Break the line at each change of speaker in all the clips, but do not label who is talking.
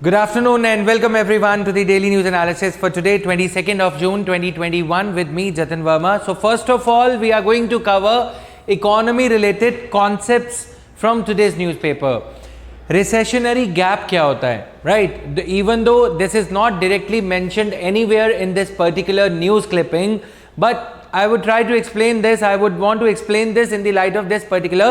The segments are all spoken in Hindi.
Good afternoon and welcome everyone to the daily news analysis for today, 22nd of June 2021 with me, Jatin Verma. So first of all, we are going to cover economy related concepts from today's newspaper. Recessionary gap क्या होता है, right? Even though this is not directly mentioned anywhere in this particular news clipping, but I would try to explain this. I would want to explain this in the light of this particular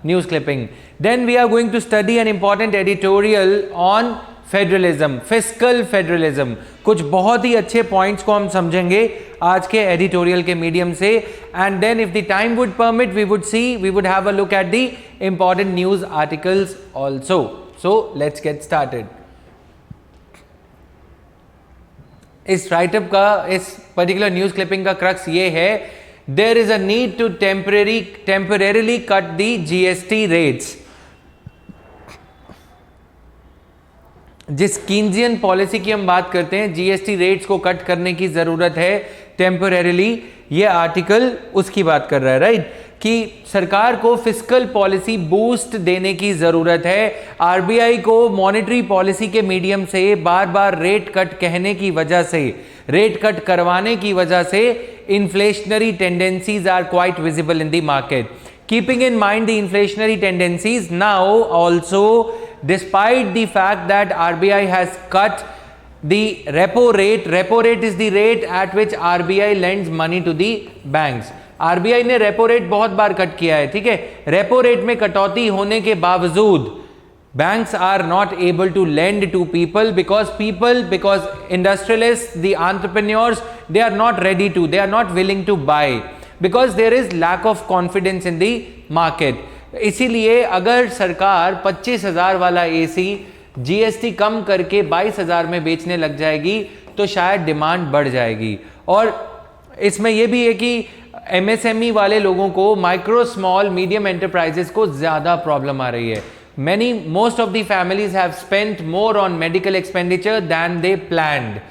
news clipping. Then we are going to study an important editorial on federalism, fiscal federalism. कुछ बहुत ही अच्छे पॉइंट्स को हम समझेंगे आज के एडिटोरियल के मीडियम से. And then if the time would permit we would have a look at the important news articles also. So let's get started. इस राइटअप का, इस पर्टिकुलर न्यूज क्लिपिंग का क्रक्स ये है, there is a need to temporarily cut the GST rates. जिस कीन्जियन पॉलिसी की हम बात करते हैं, जीएसटी रेट्स को कट करने की जरूरत है टेम्परेरीली, ये आर्टिकल उसकी बात कर रहा है, राइट? कि सरकार को फिस्कल पॉलिसी बूस्ट देने की जरूरत है. आरबीआई को मॉनेटरी पॉलिसी के मीडियम से बार बार रेट कट कहने की वजह से, रेट कट करवाने की वजह से inflationary tendencies are quite visible in the market. Keeping in mind the inflationary tendencies now also, despite the fact that RBI has cut the repo rate is the rate at which RBI lends money to the banks. RBI ने repo rate बहुत बार कट किया है, ठीक है? repo rate में कटौती होने के बावजूद banks are not able to lend to people because industrialists, the entrepreneurs, they are not ready to, they are not willing to buy. Because there is lack of confidence in the market. इसीलिए अगर सरकार 25,000 वाला एसी जीएसटी कम करके 22,000 में बेचने लग जाएगी तो शायद डिमांड बढ़ जाएगी. और इसमें यह भी है कि एमएसएमई वाले लोगों को, माइक्रो स्मॉल मीडियम एंटरप्राइजेस को ज़्यादा प्रॉब्लम आ रही है. most of the families have spent more on medical expenditure than they planned.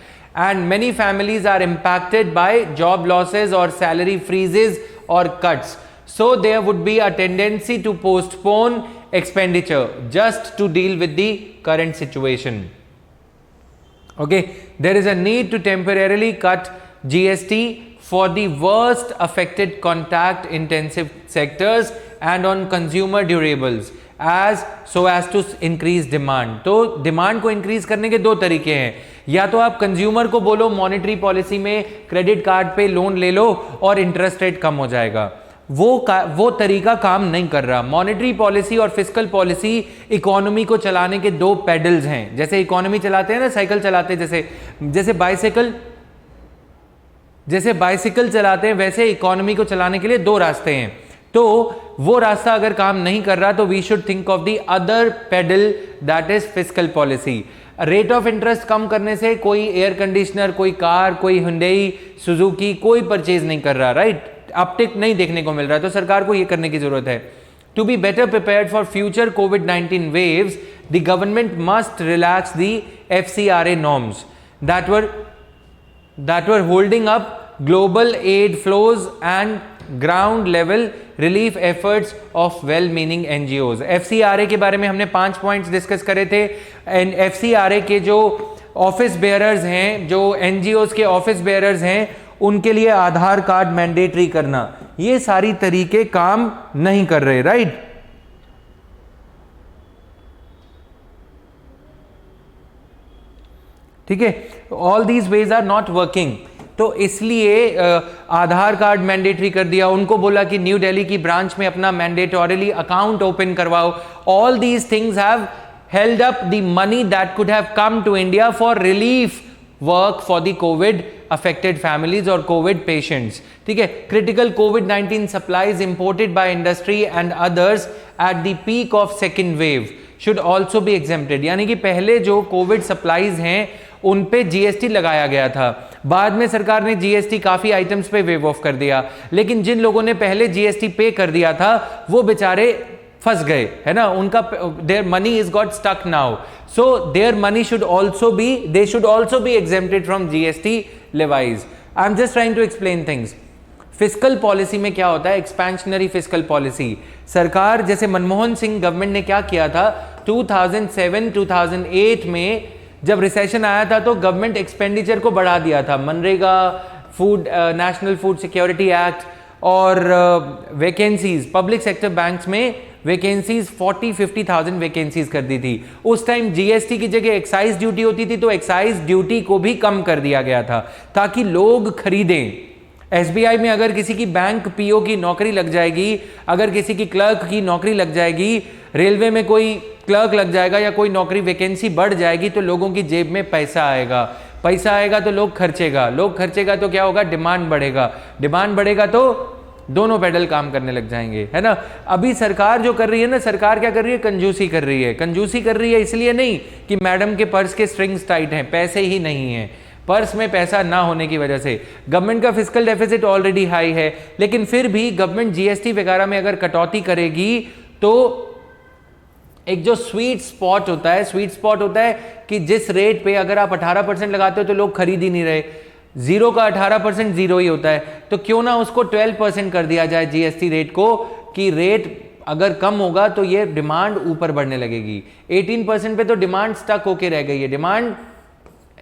And many families are impacted by job losses or salary freezes or cuts. So there would be a tendency to postpone expenditure just to deal with the current situation. Okay, there is a need to temporarily cut GST for the worst affected contact intensive sectors and on consumer durables so as to increase demand. तो डिमांड को इंक्रीज करने के दो तरीके हैं. या तो आप कंज्यूमर को बोलो मॉनेटरी पॉलिसी में क्रेडिट कार्ड पे लोन ले लो और इंटरेस्ट रेट कम हो जाएगा. वो तरीका काम नहीं कर रहा. मॉनेटरी पॉलिसी और फिस्कल पॉलिसी इकोनॉमी को चलाने के दो पेडल्स हैं. जैसे इकोनॉमी चलाते हैं ना, साइकिल चलाते हैं, जैसे बाइसिकल चलाते हैं, वैसे इकोनॉमी को चलाने के लिए दो रास्ते हैं. तो वो रास्ता अगर काम नहीं कर रहा तो we should think of the other pedal, that is fiscal policy. Rate of interest कम करने से कोई एयर कंडीशनर, कोई कार, कोई हुंडई, सुजुकी कोई परचेज नहीं कर रहा, राइट? अपटिक नहीं देखने को मिल रहा. तो सरकार को ये करने की जरूरत है. To be better prepared for future कोविड-19 waves, the government must relax the FCRA norms that were holding up global aid flows and ground level relief efforts of well meaning NGOs. FCRA के बारे में हमने 5 पॉइंट्स डिस्कस करे थे. एंड FCRA के जो ऑफिस बेयरर्स हैं, जो NGOs के ऑफिस बेयरर्स हैं, उनके लिए आधार कार्ड मैंडेटरी करना, ये सारी तरीके काम नहीं कर रहे, राइट? ठीक है, all these ways are not working. तो इसलिए आधार कार्ड मैंडेटरी कर दिया. उनको बोला कि न्यू दिल्ली की ब्रांच में अपना मैंडेटोरिली अकाउंट ओपन करवाओ. All these things have held up the money that could have come to India for relief work for the COVID affected families और कोविड पेशेंट्स. ठीक है, क्रिटिकल कोविड-19 supplies imported by industry and others at the peak of second wave should also be exempted. यानी कि पहले जो कोविड सप्लाईज हैं उन पे जीएसटी लगाया गया था. बाद में सरकार ने जीएसटी काफी आइटम्स पे वेव ऑफ कर दिया. लेकिन जिन लोगों ने पहले जीएसटी पे कर दिया था वो बेचारे फंस गए, है ना? उनका their money is got stuck now. So their money should also be exempted from GST levies. I am just trying to explain things. Fiscal policy में क्या होता है? Expansionary fiscal policy. सरकार, जैसे मनमोहन सिंह गवर्नमेंट ने क्या किया था, 2007-2008 में जब रिसेशन आया था तो गवर्नमेंट एक्सपेंडिचर को बढ़ा दिया था, MNREGA, food, national food security act और वैकेंसीज, पब्लिक सेक्टर बैंक्स में वैकेंसीज 40-50,000 वैकेंसीज कर दी थी। उस टाइम जीएसटी की जगह एक्साइज ड्यूटी होती थी, तो एक्साइज ड्यूटी को भी कम कर दिया गया था ताकि लोग खरीदें। एसबीआई में अगर किसी की बैंक पीओ की नौकरी लग जाएगी, अगर किसी की क्लर्क की नौकरी लग जाएगी, रेलवे में कोई क्लर्क लग जाएगा या कोई नौकरी वैकेंसी बढ़ जाएगी, तो लोगों की जेब में पैसा आएगा, पैसा आएगा तो लोग खर्चेगा, लोग खर्चेगा तो क्या होगा, डिमांड बढ़ेगा, डिमांड बढ़ेगा तो दोनों पेडल काम करने लग जाएंगे, है ना। अभी सरकार जो कर रही है ना, सरकार क्या कर रही है, कंजूसी कर रही है। कंजूसी कर रही है इसलिए नहीं कि मैडम के पर्स के स्ट्रिंग्स टाइट हैं, पैसे ही नहीं हैं, पर्स में पैसा ना होने की वजह से। गवर्नमेंट का फिस्कल डेफिसिट ऑलरेडी हाई है, लेकिन फिर भी गवर्नमेंट जीएसटी वगैरह में अगर कटौती करेगी तो एक जो स्वीट स्पॉट होता है, स्वीट स्पॉट होता है कि जिस रेट पे अगर आप 18% लगाते हो तो लोग खरीद ही नहीं रहे, जीरो का 18% जीरो ही होता है, तो क्यों ना उसको 12% कर दिया जाए जीएसटी रेट को, कि रेट अगर कम होगा तो ये डिमांड ऊपर बढ़ने लगेगी। 18% पे तो डिमांड स्टक होके रह गई है, डिमांड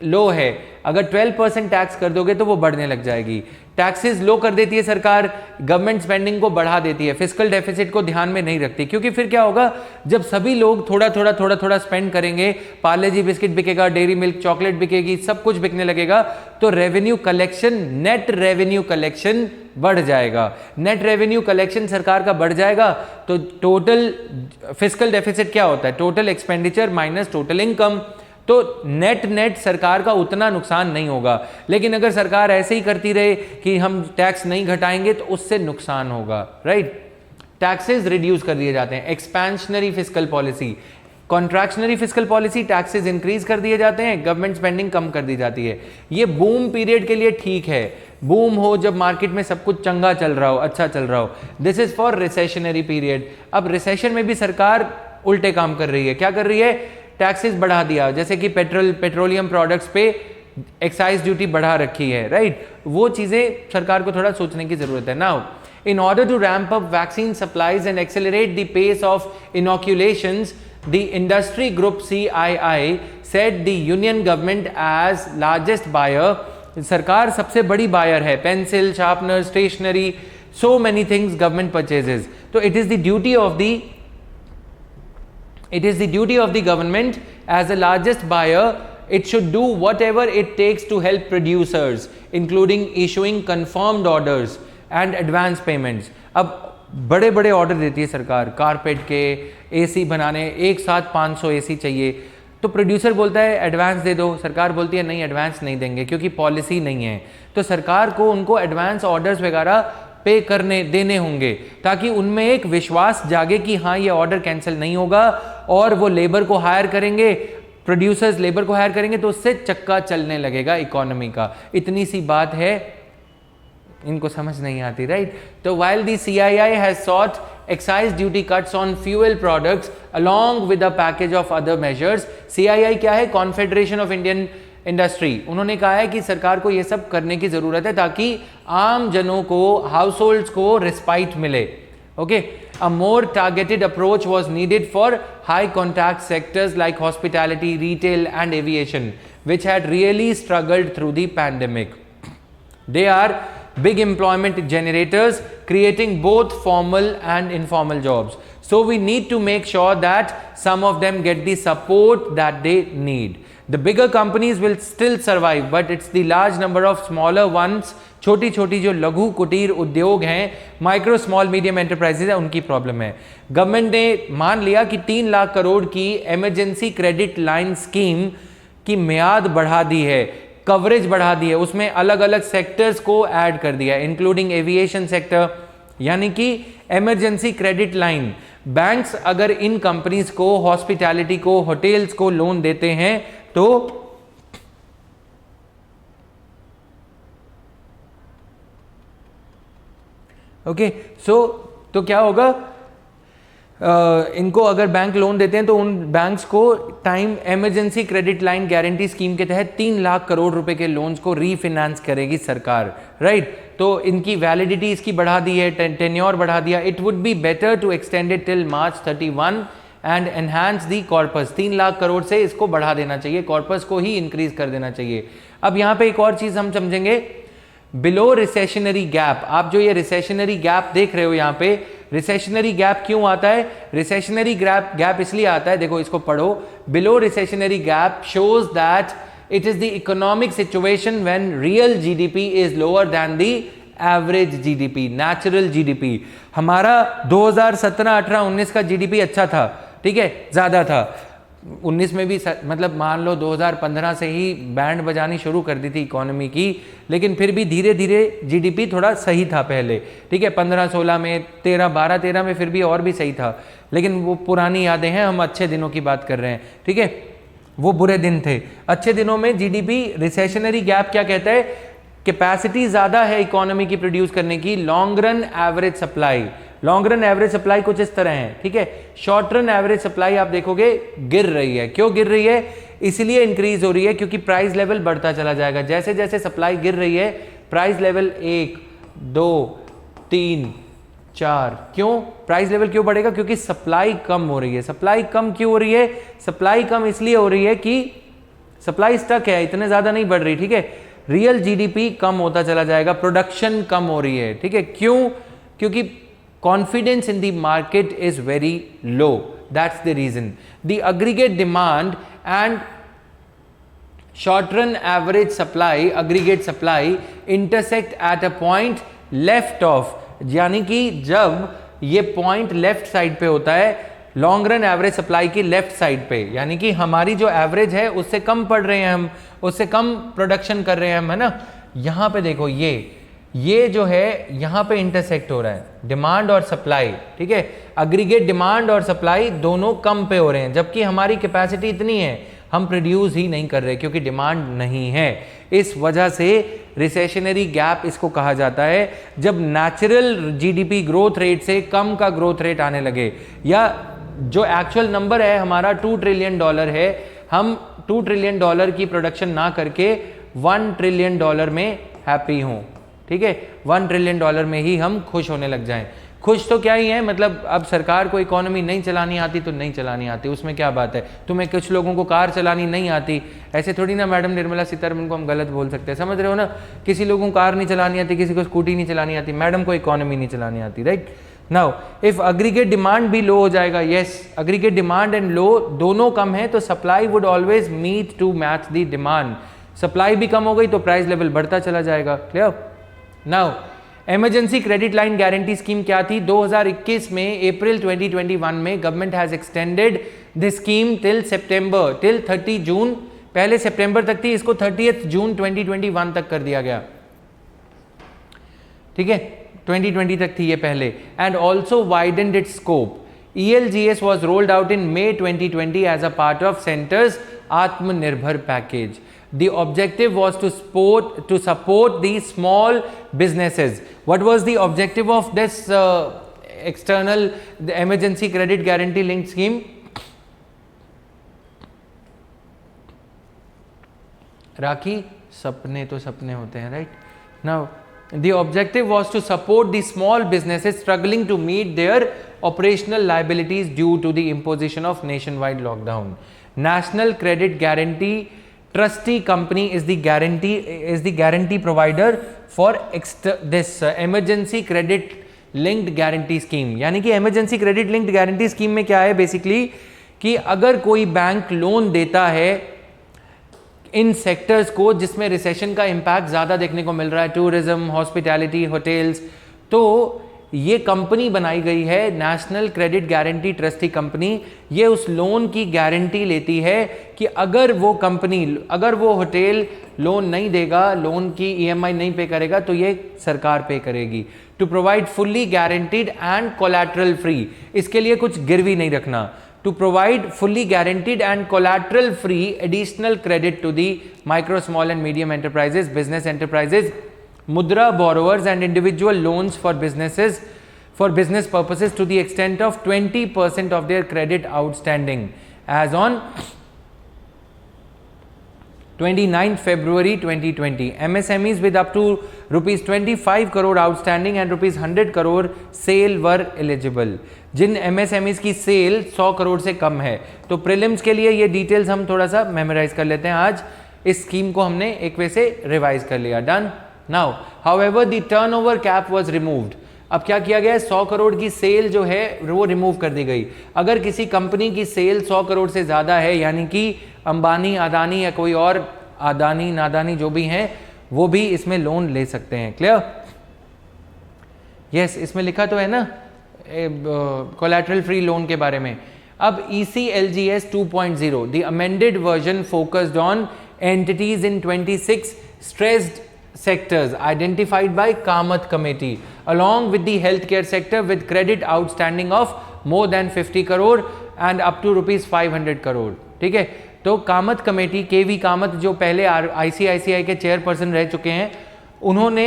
लो है, अगर 12% टैक्स कर दोगे तो वो बढ़ने लग जाएगी। टैक्सेस लो कर देती है सरकार, गवर्नमेंट स्पेंडिंग को बढ़ा देती है, फिस्कल डेफिसिट को ध्यान में नहीं रखती, क्योंकि फिर क्या होगा, जब सभी लोग थोड़ा थोड़ा स्पेंड करेंगे, पार्ले जी बिस्किट बिकेगा, डेयरी मिल्क चॉकलेट बिकेगी, सब कुछ बिकने लगेगा, तो revenue collection, net revenue collection बढ़ जाएगा। नेट रेवेन्यू कलेक्शन सरकार का बढ़ जाएगा तो टोटल फिस्कल डेफिसिट क्या होता है, total expenditure minus total income, तो नेट सरकार का उतना नुकसान नहीं होगा। लेकिन अगर सरकार ऐसे ही करती रहे कि हम टैक्स नहीं घटाएंगे तो उससे नुकसान होगा, राइट। टैक्सेस रिड्यूस कर दिए जाते हैं, expansionary fiscal policy, contractionary fiscal policy, taxes increase कर दिए जाते हैं, गवर्नमेंट स्पेंडिंग कम कर दी जाती है। ये बूम पीरियड के लिए ठीक है, बूम हो जब मार्केट में सब कुछ चंगा चल रहा हो, अच्छा चल रहा हो। This is for recessionary period. अब रिसेशन में भी सरकार उल्टे काम कर रही है, क्या कर रही है, टैक्सेस बढ़ा दिया, जैसे कि पेट्रोलियम प्रोडक्ट्स पे एक्साइज ड्यूटी बढ़ा रखी है, राइट। वो चीजें सरकार को थोड़ा सोचने की जरूरत है। Now in order to ramp up vaccine supplies and accelerate the pace of inoculations, the industry group CII said the union government as largest buyer, सरकार सबसे बड़ी बायर है, pencil, sharpener, stationery, so many things government purchases, तो it is the duty of the government as the largest buyer, it should do whatever it takes to help producers, including issuing confirmed orders and advance payments। अब बड़े बड़े ऑर्डर देती है सरकार, कारपेट के, एसी बनाने, एक साथ 500 एसी चाहिए, तो प्रोड्यूसर बोलता है एडवांस दे दो, सरकार बोलती है नहीं एडवांस नहीं देंगे क्योंकि पॉलिसी नहीं है। तो सरकार को उनको एडवांस ऑर्डर्स वगैरह पे करने देने होंगे ताकि उनमें एक विश्वास जागे कि हाँ ये ऑर्डर कैंसिल नहीं होगा, और वो लेबर को हायर करेंगे, प्रोड्यूसर्स लेबर को हायर करेंगे, तो उससे चक्का चलने लगेगा इकोनॉमी का। इतनी सी बात है, इनको समझ नहीं आती, राइट। तो while the CII has sought excise duty cuts on fuel products along with a package of other measures, CII क्या है, कॉन्फेडरेशन ऑफ इंडियन इंडस्ट्री, उन्होंने कहा है कि सरकार को ये सब करने की जरूरत है ताकि आम जनों को, हाउस होल्ड्स को रिस्पाइट मिले। Okay, a more targeted approach was needed for high contact sectors like hospitality, retail and aviation, which had really struggled through the pandemic. They are big employment generators, creating both formal and informal jobs. So we need to make sure that some of them get the support that they need. The bigger companies will still survive, but it's the large number of smaller ones, छोटी छोटी जो लघु कुटीर उद्योग हैं, माइक्रो स्मॉल मीडियम एंटरप्राइजेज है, उनकी प्रॉब्लम है। गवर्नमेंट ने मान लिया कि 3 लाख करोड़ की इमरजेंसी क्रेडिट लाइन स्कीम की मियाद बढ़ा दी है, कवरेज बढ़ा दी है, उसमें अलग अलग सेक्टर्स को ऐड कर दिया, इंक्लूडिंग एविएशन सेक्टर, यानी कि इमरजेंसी क्रेडिट लाइन। बैंक्स अगर इन कंपनीज को, हॉस्पिटैलिटी को, होटल्स को लोन देते हैं तो ओके, तो क्या होगा, इनको अगर बैंक लोन देते हैं तो उन बैंक्स को time emergency credit line guarantee scheme के तहत 3 लाख करोड़ रुपए के लोन्स को रीफिनेंस करेगी सरकार, राइट। तो इनकी वैलिडिटी इसकी बढ़ा दी है, टेन्योर बढ़ा दिया। It would be better to extend it till March 31 and enhance the corpus, 3 lakh crore से इसको बढ़ा देना चाहिए, कॉर्पस को ही इंक्रीज कर देना चाहिए। अब यहां पे एक और चीज हम समझेंगे, बिलो रिसेशनरी गैप। आप जो ये रिसेशनरी गैप देख रहे हो यहां पे, रिसेशनरी गैप क्यों आता है? रिसेशनरी गैप इसलिए आता है, देखो इसको पढ़ो, below recessionary gap shows that it is the economic situation when real GDP is lower than the average GDP, natural GDP। हमारा 2017, 18, 19 का GDP अच्छा था, ठीक है, ज्यादा था। 19 में भी मतलब मान लो 2015 से ही बैंड बजानी शुरू कर दी थी इकोनॉमी की, लेकिन फिर भी धीरे धीरे GDP थोड़ा सही था पहले, ठीक है, 15-16 में, 13-12-13 में फिर भी और भी सही था, लेकिन वो पुरानी यादें हैं, हम अच्छे दिनों की बात कर रहे हैं, ठीक है, वो बुरे दिन थे। अच्छे दिनों में जीडीपी, रिसेशनरी गैप क्या कहता है? कैपेसिटी ज्यादा है इकोनॉमी की प्रोड्यूस करने की, long run average supply, long run average supply कुछ इस तरह है, ठीक है। शॉर्ट रन एवरेज सप्लाई आप देखोगे गिर रही है। क्यों गिर रही है? इसलिए इंक्रीज हो रही है क्योंकि प्राइस लेवल बढ़ता चला जाएगा। जैसे जैसे सप्लाई गिर रही है, प्राइस लेवल 1, 2, 3, 4, क्यों प्राइस लेवल क्यों बढ़ेगा? क्योंकि सप्लाई कम हो रही है। सप्लाई कम क्यों हो रही है? सप्लाई कम इसलिए हो रही है कि सप्लाई स्टक है, इतने ज्यादा नहीं बढ़ रही, ठीक है। रियल जीडीपी कम होता चला जाएगा, प्रोडक्शन कम हो रही है, ठीक है। क्यों? क्योंकि confidence in the market is very low, that's the reason. The aggregate demand and short run average supply, aggregate supply intersect at a point left of, यानी कि जब ये पॉइंट लेफ्ट साइड पे होता है, लॉन्ग रन एवरेज सप्लाई की लेफ्ट साइड पे, यानी कि हमारी जो एवरेज है उससे कम पड़ रहे हैं हम, उससे कम प्रोडक्शन कर रहे हैं हम, है ना। यहां पे देखो ये जो है यहां पे इंटरसेक्ट हो रहा है डिमांड और सप्लाई, ठीक है। अग्रीगेट डिमांड और सप्लाई दोनों कम पे हो रहे हैं, जबकि हमारी कैपेसिटी इतनी है, हम प्रोड्यूस ही नहीं कर रहे क्योंकि डिमांड नहीं है। इस वजह से रिसेशनरी गैप इसको कहा जाता है। जब नेचुरल जीडीपी ग्रोथ रेट से कम का ग्रोथ रेट आने लगे, या जो एक्चुअल नंबर है हमारा $2 ट्रिलियन है, हम $2 ट्रिलियन की प्रोडक्शन ना करके $1 ट्रिलियन में हैप्पी हों, ठीक है, $1 ट्रिलियन में ही हम खुश होने लग जाएं। खुश तो क्या ही है, मतलब अब सरकार को इकोनॉमी नहीं चलानी आती तो नहीं चलानी आती, उसमें क्या बात है। तुम्हें कुछ लोगों को कार चलानी नहीं आती, ऐसे थोड़ी ना मैडम निर्मला सीतारमण को हम गलत बोल सकते हैं, समझ रहे हो ना। किसी लोगों को कार नहीं चलानी आती, किसी को स्कूटी नहीं चलानी आती, मैडम को इकोनॉमी नहीं चलानी आती, right. Now if aggregate demand भी लो हो जाएगा, yes, aggregate demand and low दोनों कम है, तो supply would always meet to match the demand. Supply भी कम हो गई तो प्राइस लेवल बढ़ता चला जाएगा, clear. Now emergency credit line guarantee scheme क्या थी? 2021 में, अप्रैल 2021 में government has extended the scheme till 30 जून। पहले सितंबर तक थी, इसको 30 जून 2021 तक कर दिया गया, ठीक है, 2020 तक थी ये पहले। And also widened it's scope. ELGS was rolled out in May 2020 as a part of Centre's Atmanirbhar package. The objective was to support the small businesses. What was the objective of this the emergency credit guarantee linked scheme? राखी, सपने तो सपने होते हैं, right? Now the objective was to support the small businesses struggling to meet their operational liabilities due to the imposition of nationwide lockdown. National Credit Guarantee Trustee Company is the guarantee provider for this emergency credit linked guarantee scheme. यानी कि emergency credit linked guarantee scheme में क्या है बेसिकली, कि अगर कोई बैंक लोन देता है इन सेक्टर्स को जिसमें रिसेशन का इम्पैक्ट ज़्यादा देखने को मिल रहा है, टूरिज्म, हॉस्पिटैलिटी, होटल्स, तो ये कंपनी बनाई गई है national credit guarantee trustee company. ये उस लोन की गारंटी लेती है कि अगर वो होटल लोन नहीं देगा, लोन की EMI नहीं पे करेगा, तो ये सरकार पे करेगी। To provide fully guaranteed and collateral free, इसके लिए कुछ गिरवी नहीं रखना। To provide fully guaranteed and collateral free additional credit to the micro, small and medium enterprises, business enterprises, mudra borrowers and individual loans for businesses for business purposes to the extent of 20% of their credit outstanding as on 29th February 2020. MSMEs with up to rupees 25 crore outstanding and rupees 100 crore sale were eligible. जिन एमएसएमईज की सेल 100 करोड़ से कम है। तो प्रीलिम्स के लिए ये डिटेल्स हम थोड़ा सा मेमोराइज कर लेते हैं। आज इस स्कीम को हमने एक वे से रिवाइज कर लिया। Done. Now however the turnover cap was removed. अब क्या किया गया, 100 करोड़ की सेल जो है वो रिमूव कर दी गई। अगर किसी कंपनी की सेल 100 करोड़ से ज्यादा है, यानी कि अंबानी, अदानी या कोई और अदानी नादानी जो भी हैं, वो भी इसमें लोन ले सकते हैं। क्लियर? यस, इसमें लिखा तो है ना कोलैटरल फ्री लोन के बारे में। अब ECLGS 2.0 the amended version focused on entities in 26 stressed sectors identified by Kamath committee along with the healthcare sector with credit outstanding of more than 50 crore and up to rupees 500 crore। ठीक है, तो कामत कमेटी, KV कामत जो पहले ICICI के चेयरपर्सन रह चुके हैं, उन्होंने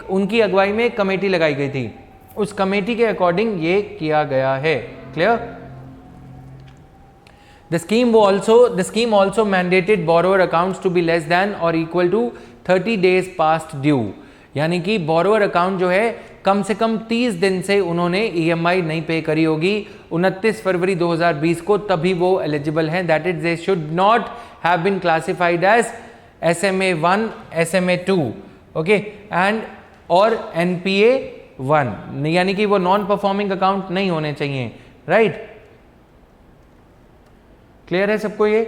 उनकी अगुवाई में एक कमेटी लगाई गई थी। उस कमेटी के अकॉर्डिंग ये किया गया है। Clear? The scheme also mandated borrower accounts to be less than or equal to 30 days past due। यानी कि borrower account जो है कम से कम 30 दिन से उन्होंने EMI नहीं पे करी होगी 29 फरवरी 2020 को, तभी वो एलिजिबल हैं। That is they should not have been classified as SMA 1, SMA 2, okay, and और NPA 1, यानी कि वो नॉन परफॉर्मिंग अकाउंट नहीं होने चाहिए। राइट? क्लियर है सबको? ये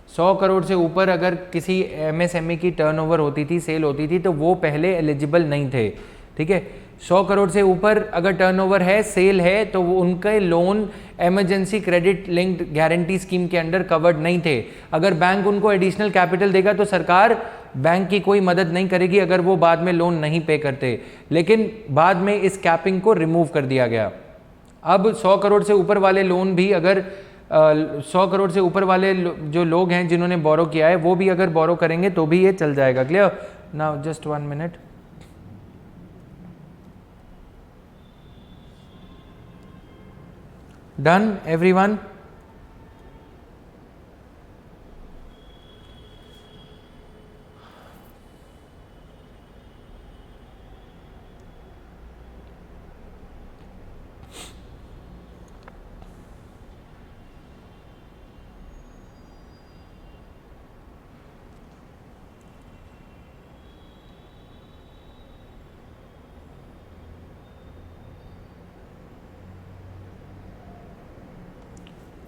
100 करोड़ से ऊपर अगर किसी MSME की टर्नओवर होती थी, सेल होती थी, तो वो पहले एलिजिबल नहीं थे। ठीक है, 100 करोड़ से ऊपर अगर टर्नओवर है, सेल है, तो वो उनके loan emergency credit linked guarantee scheme के अंडर कवर्ड नहीं थे। अगर बैंक उनको एडिशनल कैपिटल देगा तो सरकार बैंक की कोई मदद नहीं करेगी अगर वो बाद में लोन नहीं पे करते। लेकिन बाद में इस कैपिंग को रिमूव कर दिया गया। अब 100 करोड़ से ऊपर वाले लोन भी, अगर 100 करोड़ से ऊपर वाले जो लोग हैं जिन्होंने बोरो किया है, वो भी अगर बोरो करेंगे तो भी ये चल जाएगा। Clear? Now just 1 minute. Done everyone?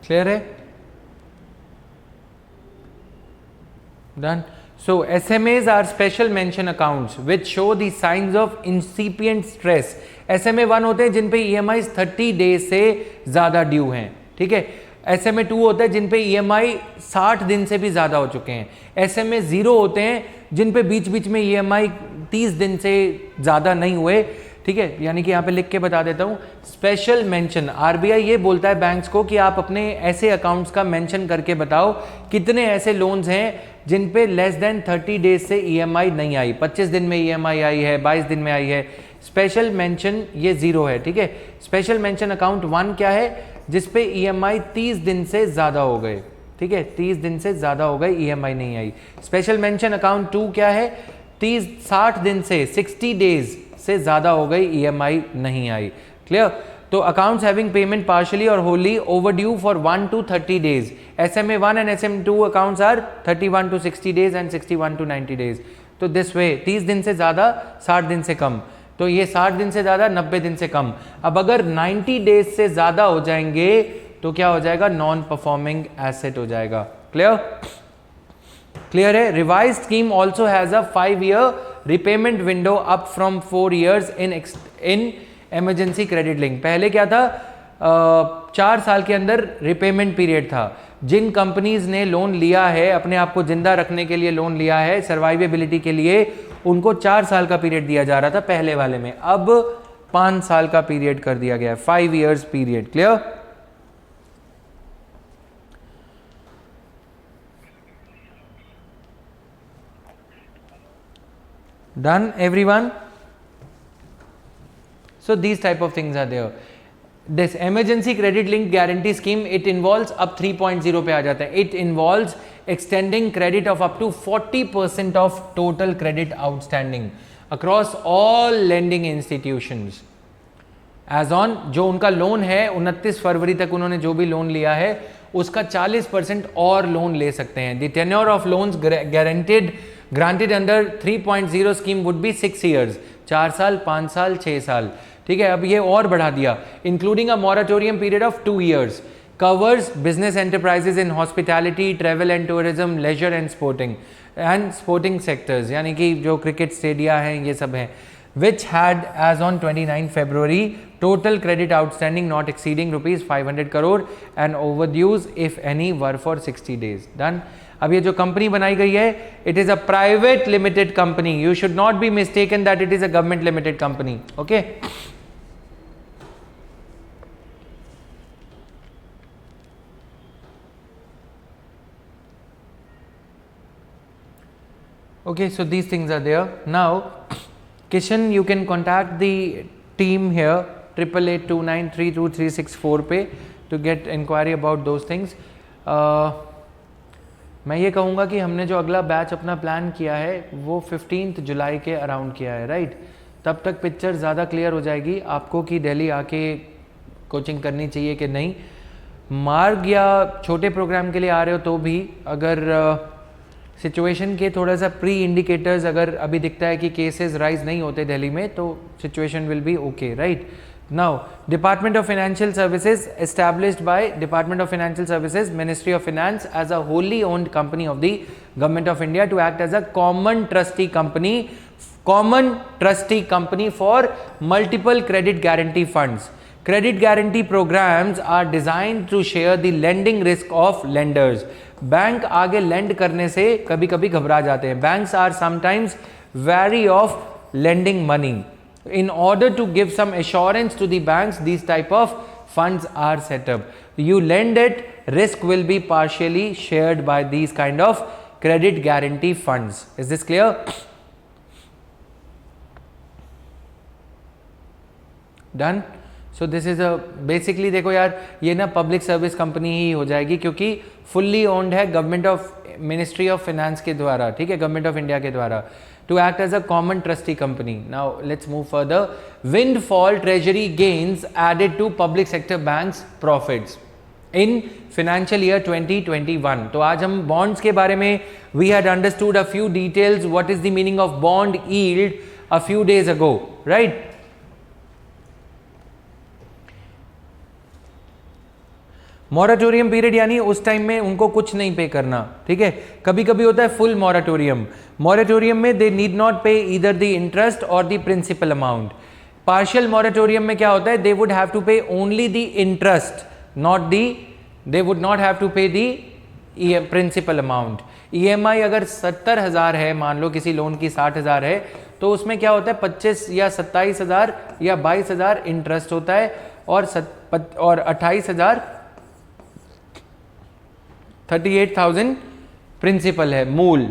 Clear है? Done. So SMAs are special mention accounts which show the signs of incipient stress। SMA 1 होते हैं जिन पे EMI 30 डेज से ज़्यादा ड्यू हैं। ठीक है, SMA 2 होता है जिन पे EMI 60 दिन से भी ज़्यादा हो चुके हैं। SMA 0 होते हैं जिन पे बीच बीच में EMI 30 दिन से ज़्यादा नहीं हुए। ठीक है, यानी कि यहाँ पे लिख के बता देता हूँ, स्पेशल मेंशन। RBI ये बोलता है बैंक्स को कि आप अपने ऐसे अकाउंट्स का मेंशन करके बताओ कितने ऐसे लोन्स हैं जिन पे लेस देन 30 डेज से EMI नहीं आई, 25 दिन में EMI आई है, 22 दिन में आई है। स्पेशल मेंशन ये 0 है। ठीक है, स्पेशल मेंशन अकाउंट 1 क्या है, जिसपे EMI 30 दिन से ज़्यादा हो गए। ठीक है, 30 दिन से ज़्यादा हो गए, EMI नहीं आई। स्पेशल मेंशन अकाउंट 2 क्या है, 60 दिन से 60 डेज से ज़्यादा हो गई, EMI नहीं आई। क्लियर? तो अकाउंट्स हैविंग पेमेंट पार्शियली और wholly overdue for 1 to 30 days. SMA 1 and SMA 2 accounts are 31 to 60 days and 61 to 90 days. तो दिस वे 30 दिन से ज़्यादा, 60 दिन से कम। तो ये 60 दिन से ज़्यादा, 90 दिन से कम। अब अगर 90 डेज से ज़्यादा हो जाएंगे तो क्या हो जाएगा, नॉन परफॉर्मिंग एसेट हो जाएगा। क्लियर? क्लियर है? Revise scheme also has a 5-year repayment window up from 4 years in emergency credit link. पहले क्या था, 4 साल के अंदर रिपेमेंट पीरियड था। जिन कंपनीज ने लोन लिया है, अपने आप को जिंदा रखने के लिए लोन लिया है, सर्वाइवेबिलिटी के लिए, उनको 4 साल का पीरियड दिया जा रहा था पहले वाले में। अब 5 साल का पीरियड कर दिया गया है, 5 years period. Clear? Done everyone? So these type of things are there. This emergency credit linked guarantee scheme, it involves अब 3.0 पे आ जाता है। It involves extending credit of up to 40% of total credit outstanding across all lending institutions। As on जो उनका लोन है 29 फरवरी तक उन्होंने जो भी लोन लिया है उसका 40% और लोन ले सकते हैं. The tenure of loans granted under 3.0 scheme would be 6 years, 4 साल, 5 साल, 6 साल. ठीक है, अब ये और बढ़ा दिया. Including a moratorium period of 2 years, covers business enterprises in hospitality, travel and tourism, leisure and sporting sectors, यानी कि जो क्रिकेट स्टेडिया हैं ये सब हैं. which had as on 29 February total credit outstanding not exceeding rupees 500 crore and overdues if any were for 60 days. Done. अब ये जो कंपनी बनाई गई है it is a private limited company. You should not be mistaken that it is a government limited company. Okay, okay, so these things are there. Now Kishan, you can contact the team here 8882932364 पे to get inquiry about those things. मैं ये कहूँगा कि हमने जो अगला बैच अपना प्लान किया है वो 15 जुलाई के अराउंड किया है, राइट? तब तक पिक्चर ज़्यादा क्लियर हो जाएगी आपको कि दिल्ली आके कोचिंग करनी चाहिए कि नहीं. मार्ग या छोटे प्रोग्राम के लिए आ रहे हो तो भी अगर सिचुएशन के थोड़ा सा प्री इंडिकेटर्स अगर अभी दिखता है कि केसेस राइज नहीं होते दिल्ली में तो situation will be okay, right? Now department of financial services established by department of financial services, ministry of finance as a wholly owned company of the government of India to act as a common trustee company for multiple credit guarantee funds. Credit guarantee programs are designed to share the lending risk of lenders. Bank आगे lend करने से कभी कभी घबरा जाते हैं. Banks are sometimes wary of lending money. In order to give some assurance to the banks, these type of funds are set up. You lend it, risk will be partially shared by these kind of credit guarantee funds. Is this clear? Done? So this is a basically देखो यार ये ना पब्लिक सर्विस कंपनी ही हो जाएगी क्योंकि फुल्ली ओन्ड है government of ministry of finance के द्वारा, ठीक है, गवर्नमेंट ऑफ इंडिया के द्वारा to act as a common trustee company. Now let's move further. Windfall treasury gains added to public sector banks profits in financial year 2021. तो आज हम बॉन्ड्स के बारे में we had understood a few details what is the meaning of bond yield a few days ago, right? Moratorium period यानी उस टाइम में उनको कुछ नहीं पे करना, ठीक है. कभी कभी होता है फुल मॉरेटोरियम. मॉरेटोरियम में they need not pay either the interest और the principal amount. Partial moratorium में क्या होता है, they would have to pay only the interest, not the, they would not have to pay the principal amount. EMI अगर 70,000 है, मान लो किसी लोन की 60,000 है, तो उसमें क्या होता है 25 या 27,000 या 22,000 इंटरेस्ट होता है और 28,000 38,000 प्रिंसिपल है, मूल,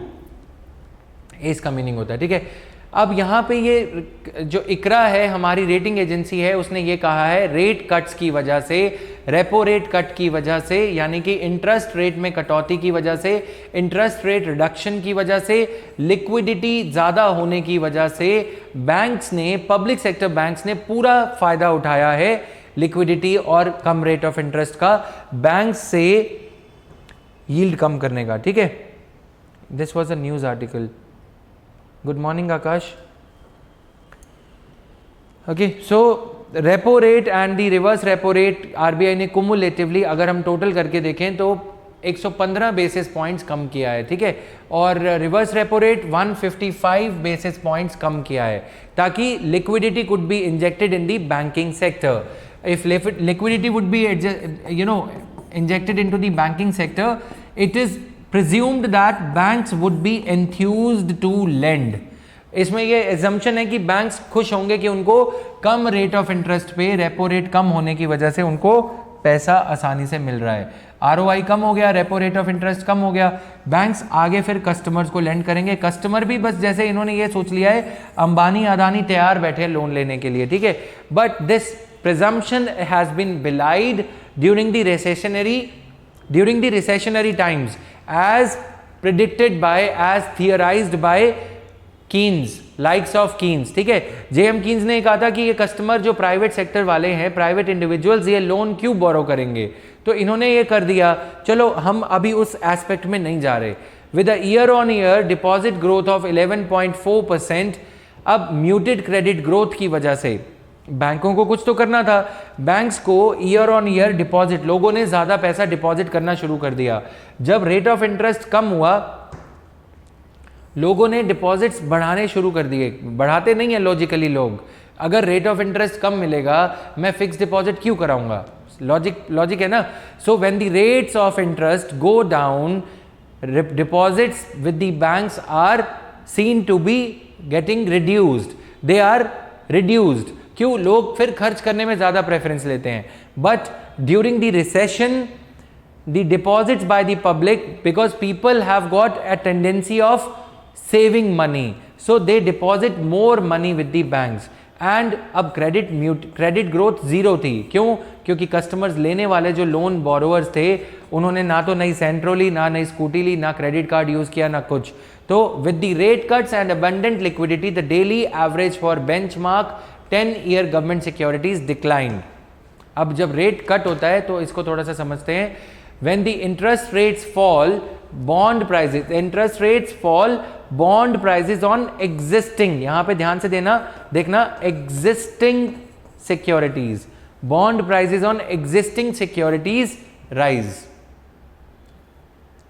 इसका मीनिंग होता है, ठीक है. अब यहाँ पे ये जो इकरा है हमारी रेटिंग एजेंसी है उसने ये कहा है रेट कट्स की वजह से, रेपो रेट कट की वजह से, यानी कि इंटरेस्ट रेट में कटौती की वजह से, इंटरेस्ट रेट रिडक्शन की वजह से, लिक्विडिटी ज़्यादा होने की वजह से बैंक्स ने, पब्लिक सेक्टर बैंक्स ने पूरा फायदा उठाया है लिक्विडिटी और कम रेट ऑफ इंटरेस्ट का, बैंक से यील्ड कम करने का, ठीक है. This was a news article. Good morning Akash. Okay, so repo rate and the reverse repo rate RBI ने कुमुलेटिवली अगर हम टोटल करके देखें तो 115 बेसिस पॉइंट्स कम किया है, ठीक है, और reverse repo rate 155 basis points कम किया है ताकि liquidity could be injected in the banking sector. If liquidity would be injected into the banking sector, it is presumed that banks would be enthused to lend. इसमें ये assumption है कि बैंक्स खुश होंगे कि उनको कम रेट ऑफ इंटरेस्ट पे, रेपो रेट कम होने की वजह से उनको पैसा आसानी से मिल रहा है, ROI कम हो गया, रेपो रेट ऑफ इंटरेस्ट कम हो गया, बैंक्स आगे फिर कस्टमर्स को लेंड करेंगे. कस्टमर भी बस जैसे इन्होंने ये सोच लिया है अंबानी अदानी तैयार बैठे लोन लेने के लिए, ठीक है. But this presumption has been belied during the recessionary times as predicted by, as theorized by Keynes, likes of Keynes, ठीक है। जेएम कीन्स ने कहा था कि ये कस्टमर जो प्राइवेट सेक्टर वाले हैं, प्राइवेट इंडिविजुअल्स, ये लोन क्यों बोरो करेंगे, तो इन्होंने ये कर दिया। चलो हम अभी उस एस्पेक्ट में नहीं जा रहे। With a year on year deposit growth of 11.4%, अब म्यूटेड क्रेडिट ग्रोथ की वजह से बैंकों को कुछ तो करना था। बैंक्स को ईयर ऑन ईयर डिपॉजिट, लोगों ने ज्यादा पैसा डिपॉजिट करना शुरू कर दिया। जब रेट ऑफ इंटरेस्ट कम हुआ, लोगों ने डिपॉजिट्स बढ़ाने शुरू कर दिए। बढ़ाते नहीं है लॉजिकली लोग, अगर रेट ऑफ इंटरेस्ट कम मिलेगा मैं फिक्स डिपॉजिट क्यों कराऊंगा, लॉजिक है ना। So when the rates of interest go down, deposits with the banks are seen to be getting reduced, they are reduced. क्यों? लोग फिर खर्च करने में ज्यादा प्रेफरेंस लेते हैं। But during the recession, the deposits by the public, because people have got a tendency of saving money, so they deposit more money with the banks, and अब क्रेडिट ग्रोथ जीरो थी। क्यों? क्योंकि कस्टमर्स लेने वाले जो लोन बोरोवर्स थे, उन्होंने ना तो नई सेंट्रो ली, ना नई स्कूटी ली, ना क्रेडिट कार्ड यूज किया, ना कुछ। तो with the rate cuts and abundant liquidity, the daily average for benchmark 10-year government securities declined। अब जब रेट कट होता है तो इसको थोड़ा सा समझते हैं। When the interest rates fall, bond prices on existing, यहां पे ध्यान से देखना existing securities, bond prices on existing securities rise।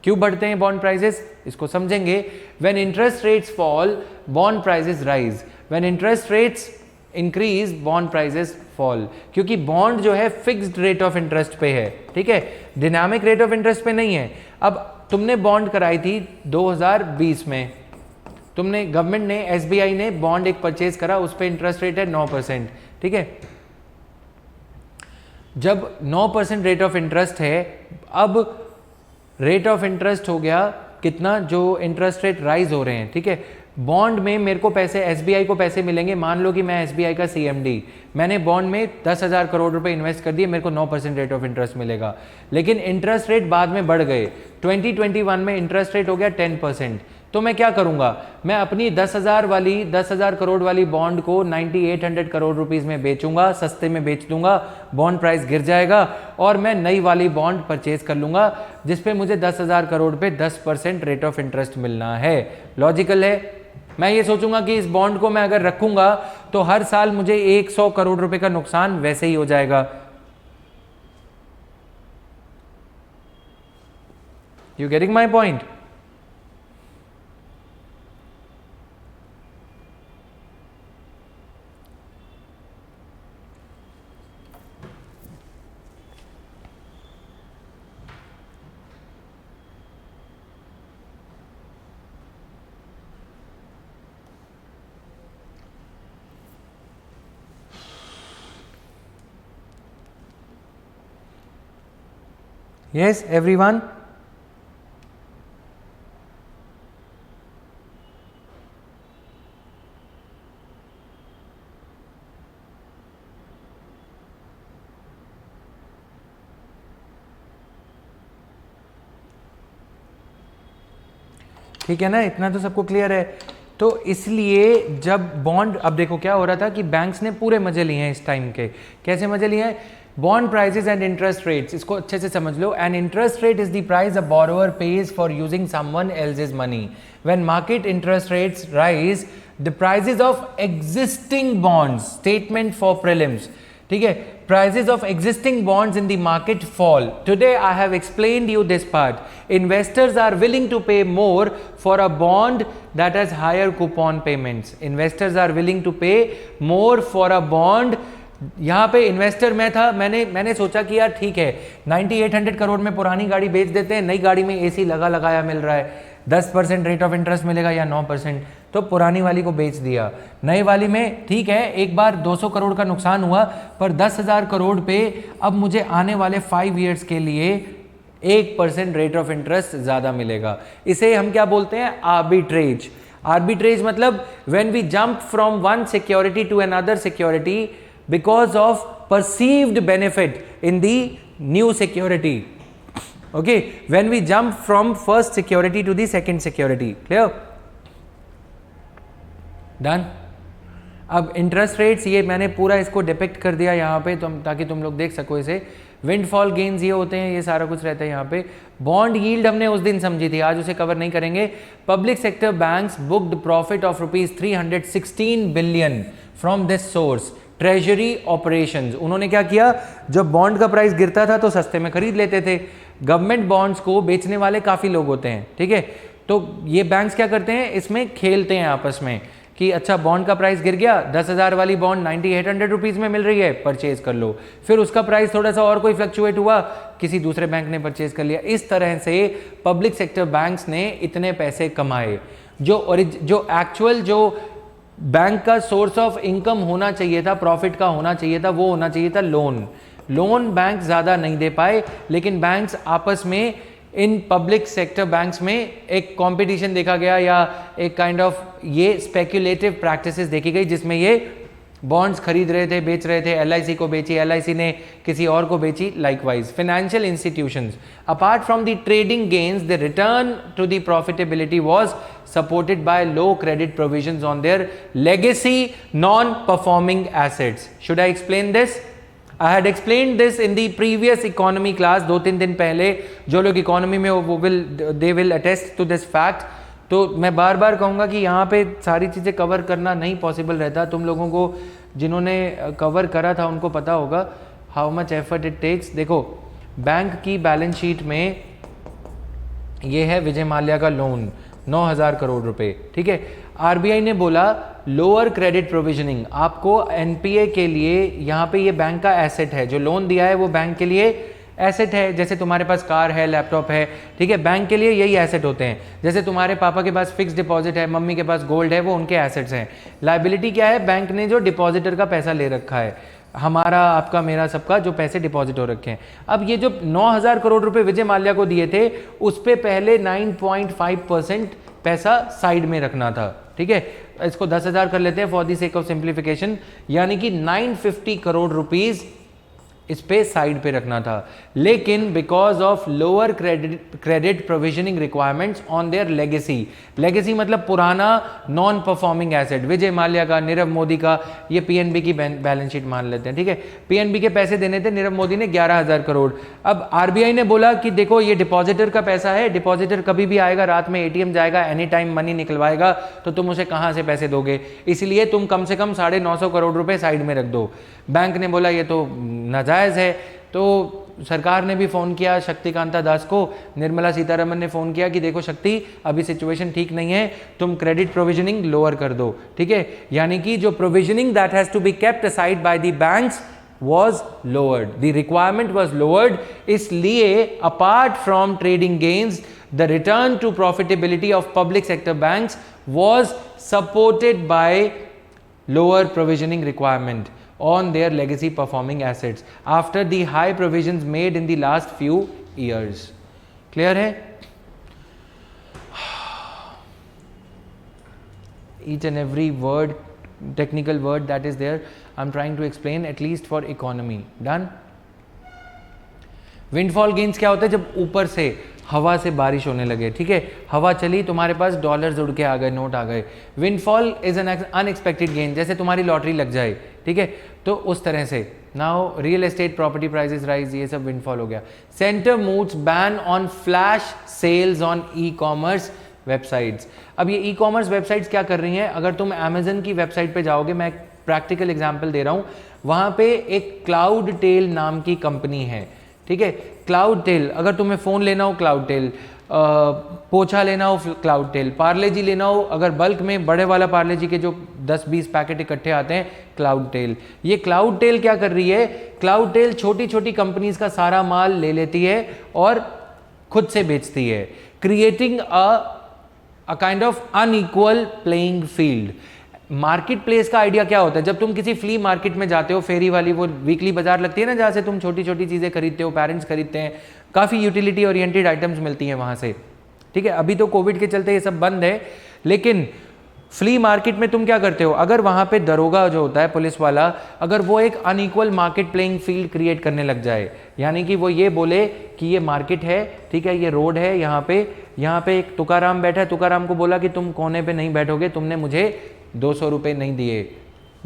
क्यों बढ़ते हैं बॉन्ड प्राइसेस, इसको समझेंगे। When interest rates fall, bond prices rise, when interest rates increase bond prices fall, क्योंकि बॉन्ड जो है फिक्स्ड रेट ऑफ इंटरेस्ट पे है, ठीक है, डिनामिक रेट ऑफ इंटरेस्ट पे नहीं है। अब तुमने बॉन्ड कराई थी 2020 में, तुमने गवर्नमेंट ने, एसबीआई ने बॉन्ड एक परचेज करा, उस पे इंटरेस्ट रेट है 9%, ठीक है। जब 9% रेट ऑफ इंटरेस्ट है, अब रेट ऑफ इंटरेस्ट हो गया कितना, जो इंटरेस्ट रेट राइज हो रहे हैं, ठीक है। बॉन्ड में मेरे को पैसे, एसबीआई को पैसे मिलेंगे, मान लो कि मैं एसबीआई का सीएमडी, मैंने बॉन्ड में 10,000 करोड़ रुपए इन्वेस्ट कर दिए, मेरे को 9% रेट ऑफ इंटरेस्ट मिलेगा। लेकिन इंटरेस्ट रेट बाद में बढ़ गए, 2021 में इंटरेस्ट रेट हो गया 10%, तो मैं क्या करूंगा, मैं अपनी 10,000 करोड़ वाली बॉन्ड को 9,800 करोड़ रुपीस में बेचूंगा, सस्ते में बेच दूंगा, बॉन्ड प्राइस गिर जाएगा और मैं नई वाली बॉन्ड परचेज कर लूंगा, जिसपे मुझे 10,000 करोड़ पे 10% रेट ऑफ इंटरेस्ट मिलना है। लॉजिकल है। मैं ये सोचूंगा कि इस बॉन्ड को मैं अगर रखूंगा तो हर साल मुझे 100 करोड़ रुपए का नुकसान वैसे ही हो जाएगा। You getting my point? Yes, everyone? ठीक है ना, इतना तो सबको क्लियर है। तो इसलिए जब बॉन्ड, अब देखो क्या हो रहा था कि बैंक्स ने पूरे मजे लिए हैं इस टाइम के। कैसे मजे लिए हैं? Bond prices and interest rates, इसको अच्छे से समझ लो। An interest rate is the price a borrower pays for using someone else's money. When market interest rates rise, the prices of existing bonds, statement for prelims, ठीक है, prices of existing bonds in the market fall. Today I have explained you this part. Investors are willing to pay more for a bond that has higher coupon payments. Investors are willing to pay more for a bond. यहाँ पे इन्वेस्टर मैं था, मैंने सोचा कि यार ठीक है 9,800 करोड़ में पुरानी गाड़ी बेच देते हैं, नई गाड़ी में एसी लगाया मिल रहा है, 10% रेट ऑफ इंटरेस्ट मिलेगा या 9%, तो पुरानी वाली को बेच दिया। नई वाली में ठीक है, एक बार 200 करोड़ का नुकसान हुआ, पर 10,000 करोड़ पे अब मुझे आने वाले 5 ईयर्स के लिए 1% रेट ऑफ इंटरेस्ट ज़्यादा मिलेगा। इसे हम क्या बोलते हैं? आर्बिट्रेज। आर्बिट्रेज मतलब when we jump from one security to another security because of perceived benefit in the new security. Okay, when we jump from first security to the second security. Clear? Done. अब इंटरेस्ट रेट्स, ये मैंने पूरा इसको डिपिक्ट कर दिया यहाँ पे ताकि तुम लोग देख सको इसे। विंडफॉल गेन्स ये होते हैं, ये सारा कुछ रहता है यहाँ पे। बॉन्ड यील्ड हमने उस दिन समझी थी, आज उसे कवर नहीं करेंगे। Public sector banks booked profit of ₹316 billion from this source, treasury operations. उन्होंने क्या किया, जब बॉन्ड का प्राइस गिरता था तो सस्ते में खरीद लेते थे। गवर्नमेंट बॉन्ड्स को बेचने वाले काफ़ी लोग होते हैं, ठीक है। तो ये बैंक्स क्या करते हैं, इसमें खेलते हैं आपस में कि अच्छा बॉन्ड का प्राइस गिर गया, 10,000 वाली बॉन्ड 9800 रुपीज़ में मिल रही है, परचेज कर लो। फिर उसका प्राइस थोड़ा सा और कोई फ्लक्चुएट हुआ, किसी दूसरे बैंक ने परचेज कर लिया। इस तरह से पब्लिक सेक्टर बैंक्स ने इतने पैसे कमाए। जो एक्चुअल जो बैंक का सोर्स ऑफ इनकम होना चाहिए था, प्रॉफिट का होना चाहिए था, वो होना चाहिए था लोन बैंक ज़्यादा नहीं दे पाए, लेकिन बैंक्स आपस में, इन पब्लिक सेक्टर बैंक्स में एक कंपटीशन देखा गया, या एक काइंड ऑफ ये स्पेक्युलेटिव प्रैक्टिसेस देखी गई, जिसमें ये बॉन्ड्स खरीद रहे थे, बेच रहे थे। एलआईसी को बेची, एलआईसी ने किसी और को बेची, likewise. Financial institutions, apart from the trading gains, the return to the profitability was supported by low credit provisions on their legacy non-performing assets. Should I explain this? I had explained this in the previous economy class, 2-3 दिन पहले। जो लोग इकोनॉमी में वो they will attest to this fact। तो मैं बार बार कहूँगा कि यहाँ पे सारी चीज़ें कवर करना नहीं पॉसिबल रहता। तुम लोगों को जिन्होंने कवर करा था उनको पता होगा how much effort it takes. देखो, बैंक की बैलेंस शीट में ये है विजय माल्या का लोन 9,000 करोड़ रुपए, ठीक है। आरबीआई ने बोला लोअर क्रेडिट प्रोविजनिंग, आपको एनपीए के लिए, यहाँ पे ये बैंक का एसेट है, जो लोन दिया है वो बैंक के लिए एसेट है। जैसे तुम्हारे पास कार है, लैपटॉप है, ठीक है, बैंक के लिए यही एसेट होते हैं। जैसे तुम्हारे पापा के पास फिक्स डिपॉजिट है, मम्मी के पास गोल्ड है, वो उनके एसेट्स हैं। लायबिलिटी क्या है, बैंक ने जो डिपॉजिटर का पैसा ले रखा है, हमारा, आपका, मेरा, सबका जो पैसे डिपॉजिट हो रखे हैं। अब ये जो 9,000 करोड़ रुपए विजय माल्या को दिए थे, उस पे पहले 9.5% पैसा साइड में रखना था, ठीक है। इसको 10,000 कर लेते हैं for the sake of simplification, यानी कि 950 करोड़ रुपीज इस पे साइड पे रखना था। लेकिन because of lower credit provisioning requirements on their legacy मतलब पुराना non performing asset, Vijay Mallya का, नीरव मोदी का, ये पीएनबी की बैलेंस शीट मान लेते हैं, ठीक है। पीएनबी के पैसे देने थे नीरव मोदी ने 11,000 करोड़। अब आरबीआई ने बोला कि देखो ये डिपॉजिटर का पैसा है, डिपॉजिटर कभी भी आएगा, रात में एटीएम जाएगा, एनी टाइम मनी निकलवाएगा, तो तुम उसे कहाँ से पैसे दोगे, इसलिए तुम कम से कम 950 करोड़ रुपए साइड में रख दो। बैंक ने बोला ये तो नाजायज है, तो सरकार ने भी फ़ोन किया शक्तिकांता दास को, निर्मला सीतारमन ने फ़ोन किया कि देखो शक्ति, अभी सिचुएशन ठीक नहीं है, तुम क्रेडिट प्रोविजनिंग लोअर कर दो, ठीक है। यानी कि जो provisioning that has to be kept aside by the banks was lowered, the requirement was lowered, इसलिए apart from trading gains, the return to profitability of public sector banks was supported by lower provisioning requirement on their legacy performing assets after the high provisions made in the last few years. Clear है? Each and every word, technical word that is there, I'm trying to explain at least for economy. Done? Windfall gains क्या होता है, जब ऊपर से हवा से बारिश होने लगे, ठीक है, हवा चली, तुम्हारे पास डॉलर्स उड़ के आ गए, नोट आ गए। Windfall is an unexpected gain, जैसे तुम्हारी लॉटरी लग जाए, ठीक है, तो उस तरह से। Now real estate property prices rise, ये सब विंडफॉल हो गया। Centre moves ban on flash sales on e commerce websites. अब ये ई कॉमर्स वेबसाइट्स क्या कर रही हैं, अगर तुम अमेजन की वेबसाइट पे जाओगे, मैं प्रैक्टिकल एग्जांपल दे रहा हूँ, वहाँ पे एक क्लाउड टेल नाम की कंपनी है, ठीक है। क्लाउड टेल, अगर तुम्हें फ़ोन लेना हो क्लाउड टेल, पोछा लेना हो क्लाउड टेल, पार्ले जी लेना हो, अगर बल्क में बड़े वाला पार्ले जी के जो 10-20 पैकेट इकट्ठे आते हैं, क्लाउड टेल। ये क्लाउड टेल क्या कर रही है, क्लाउड टेल छोटी छोटी कंपनीज का सारा माल ले लेती है और खुद से बेचती है, creating a kind of unequal playing field. Market place का आइडिया क्या होता है, जब तुम किसी फ्ली मार्केट में जाते हो, फेरी वाली वो वीकली बाजार लगती है ना, जहाँ से तुम छोटी छोटी चीज़ें खरीदते हो, पेरेंट्स खरीदते हैं, काफ़ी यूटिलिटी ओरिएंटेड आइटम्स मिलती हैं वहाँ से, ठीक है। अभी तो कोविड के चलते ये सब बंद है, लेकिन फ्ली मार्केट में तुम क्या करते हो, अगर वहाँ पे दरोगा जो होता है, पुलिस वाला, अगर वो एक unequal market playing field create करने लग जाए, यानी कि वो ये बोले कि ये मार्केट है, ठीक है, ये रोड है, यहाँ पे एक तुकाराम बैठा है, तुकाराम को बोला कि तुम कोने पे नहीं बैठोगे, तुमने मुझे 200 रुपये नहीं दिए,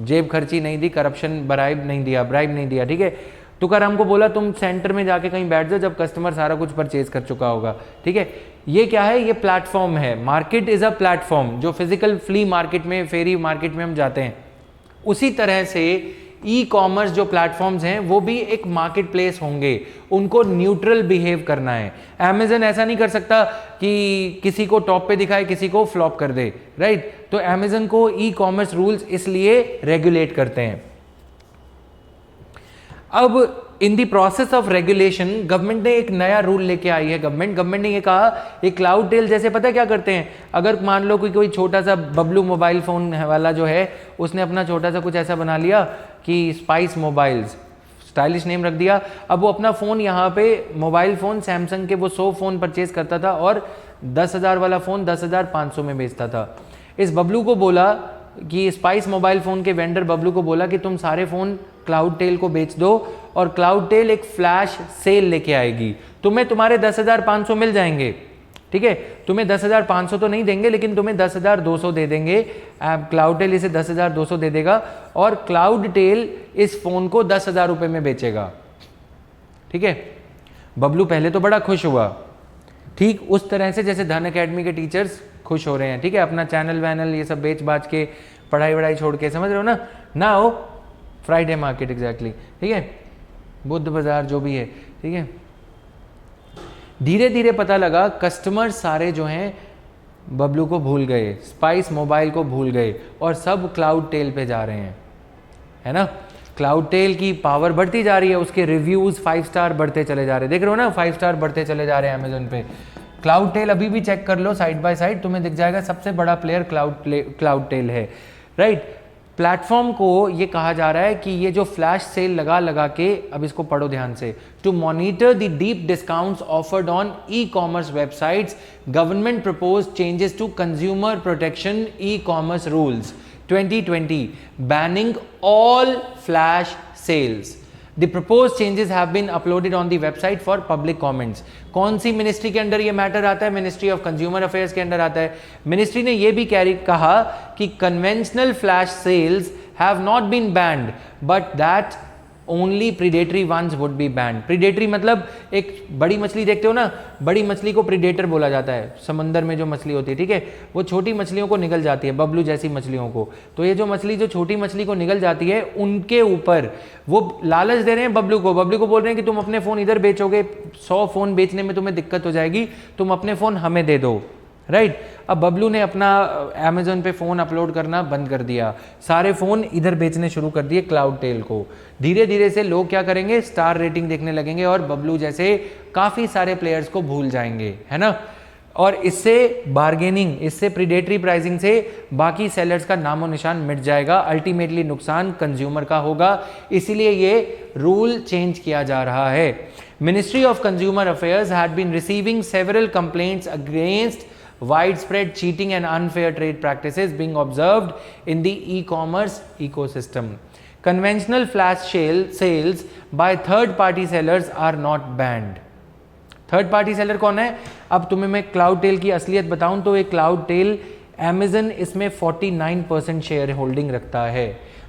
जेब खर्ची नहीं दी, करप्शन ब्राइब नहीं दिया, ठीक है। तुकाराम को बोला तुम सेंटर में जाके कहीं बैठ जाओ जब कस्टमर सारा कुछ परचेज कर चुका होगा, ठीक है। ये क्या है, ये प्लेटफॉर्म है, मार्केट इज अ प्लेटफॉर्म। जो फिजिकल फ्ली मार्केट में, फेरी मार्केट में हम जाते हैं, उसी तरह से ई कॉमर्स जो प्लेटफॉर्म्स हैं वो भी एक मार्केट प्लेस होंगे, उनको न्यूट्रल बिहेव करना है। अमेजन ऐसा नहीं कर सकता कि किसी को टॉप पे दिखाए, किसी को फ्लॉप कर दे, राइट। तो अमेजन को ई कॉमर्स रूल्स इसलिए रेगुलेट करते हैं। अब in the process of regulation government ने एक नया रूल लेके आई है। गवर्नमेंट ने ये कहा, ये क्लाउड टेल जैसे पता है क्या करते हैं, अगर मान लो कोई छोटा सा बबलू मोबाइल फोन वाला जो है उसने अपना छोटा सा कुछ ऐसा बना लिया कि स्पाइस मोबाइल्स, स्टाइलिश नेम रख दिया। अब वो अपना फ़ोन यहाँ पे मोबाइल फ़ोन सैमसंग के वो 100 फ़ोन परचेज करता था और 10,000 वाला फ़ोन 10,500 में बेचता था। इस बबलू को बोला कि स्पाइस मोबाइल फ़ोन के वेंडर बबलू को बोला कि तुम सारे फ़ोन क्लाउड टेल को बेच दो और क्लाउड टेल एक फ्लैश सेल लेके आएगी, तुम्हें तुम्हारे 10,500 मिल जाएंगे, ठीक है। तुम्हें 10,500 तो नहीं देंगे लेकिन तुम्हें 10,200 दे देंगे। क्लाउड टेल इसे 10,200 दे देगा और क्लाउड टेल इस फोन को 10,000 रुपये में बेचेगा, ठीक है। बबलू पहले तो बड़ा खुश हुआ, ठीक उस तरह से जैसे धन अकेडमी के टीचर्स खुश हो रहे हैं, ठीक है, अपना चैनल वैनल ये सब बेच बाच के, पढ़ाई वढ़ाई छोड़ के, समझ रहे हो ना, ना हो फ्राइडे मार्केट एग्जैक्टली, ठीक है, बुद्ध बाजार जो भी है, ठीक है। धीरे धीरे पता लगा कस्टमर सारे जो हैं बबलू को भूल गए, स्पाइस मोबाइल को भूल गए और सब क्लाउड टेल पे जा रहे हैं, है ना। क्लाउड टेल की पावर बढ़ती जा रही है, उसके रिव्यूज 5 स्टार बढ़ते चले जा रहे हैं, देख रहे हो ना, 5 स्टार बढ़ते चले जा रहे हैं अमेजन पे। क्लाउड टेल अभी भी चेक कर लो साइड बाय साइड, तुम्हें दिख जाएगा सबसे बड़ा प्लेयर क्लाउड टेल है, राइट। प्लेटफॉर्म को ये कहा जा रहा है कि ये जो फ्लैश सेल लगा के, अब इसको पढ़ो ध्यान से, to monitor the deep discounts offered on e commerce websites, government propose changes to consumer protection e commerce rules 2020 banning all flash sales. The proposed changes have been uploaded on the website for public comments. कौन सी मिनिस्ट्री के अंदर ये मैटर आता है? मिनिस्ट्री ऑफ कंज्यूमर अफेयर्स के अंदर आता है। मिनिस्ट्री ने ये भी कहा कि conventional flash sales have not been banned but that only predatory ones would be banned. Predatory मतलब एक बड़ी मछली देखते हो ना, बड़ी मछली को प्रीडेटर बोला जाता है, समंदर में जो मछली होती है, ठीक है, वो छोटी मछलियों को निगल जाती है, बबलू जैसी मछलियों को। तो ये जो मछली जो छोटी मछली को निगल जाती है, उनके ऊपर वो लालच दे रहे हैं बबलू को बोल रहे हैं कि तुम अपने फ़ोन इधर बेचोगे, 100 फ़ोन बेचने में तुम्हें दिक्कत हो जाएगी, तुम अपने फ़ोन हमें दे दो, राइट। अब बबलू ने अपना अमेजन पे फ़ोन अपलोड करना बंद कर दिया, सारे फ़ोन इधर बेचने शुरू कर दिए क्लाउड टेल को। धीरे धीरे से लोग क्या करेंगे, स्टार रेटिंग देखने लगेंगे और बबलू जैसे काफ़ी सारे प्लेयर्स को भूल जाएंगे, है ना। और इससे बार्गेनिंग, इससे प्रीडेटरी प्राइसिंग से बाकी सेलर्स का नामो निशान मिट जाएगा, अल्टीमेटली नुकसान कंज्यूमर का होगा, इसीलिए ये रूल चेंज किया जा रहा है। Ministry of consumer affairs had been receiving several complaints against widespread cheating and unfair trade practices being observed in the e-commerce ecosystem. Conventional flash sales by third party sellers are not banned. Third party seller कौन है? अब तुम्हें मैं क्लाउड टेल की असलियत बताऊं तो एक क्लाउड टेल अमेजन इसमें 49% शेयर होल्डिंग रखता है,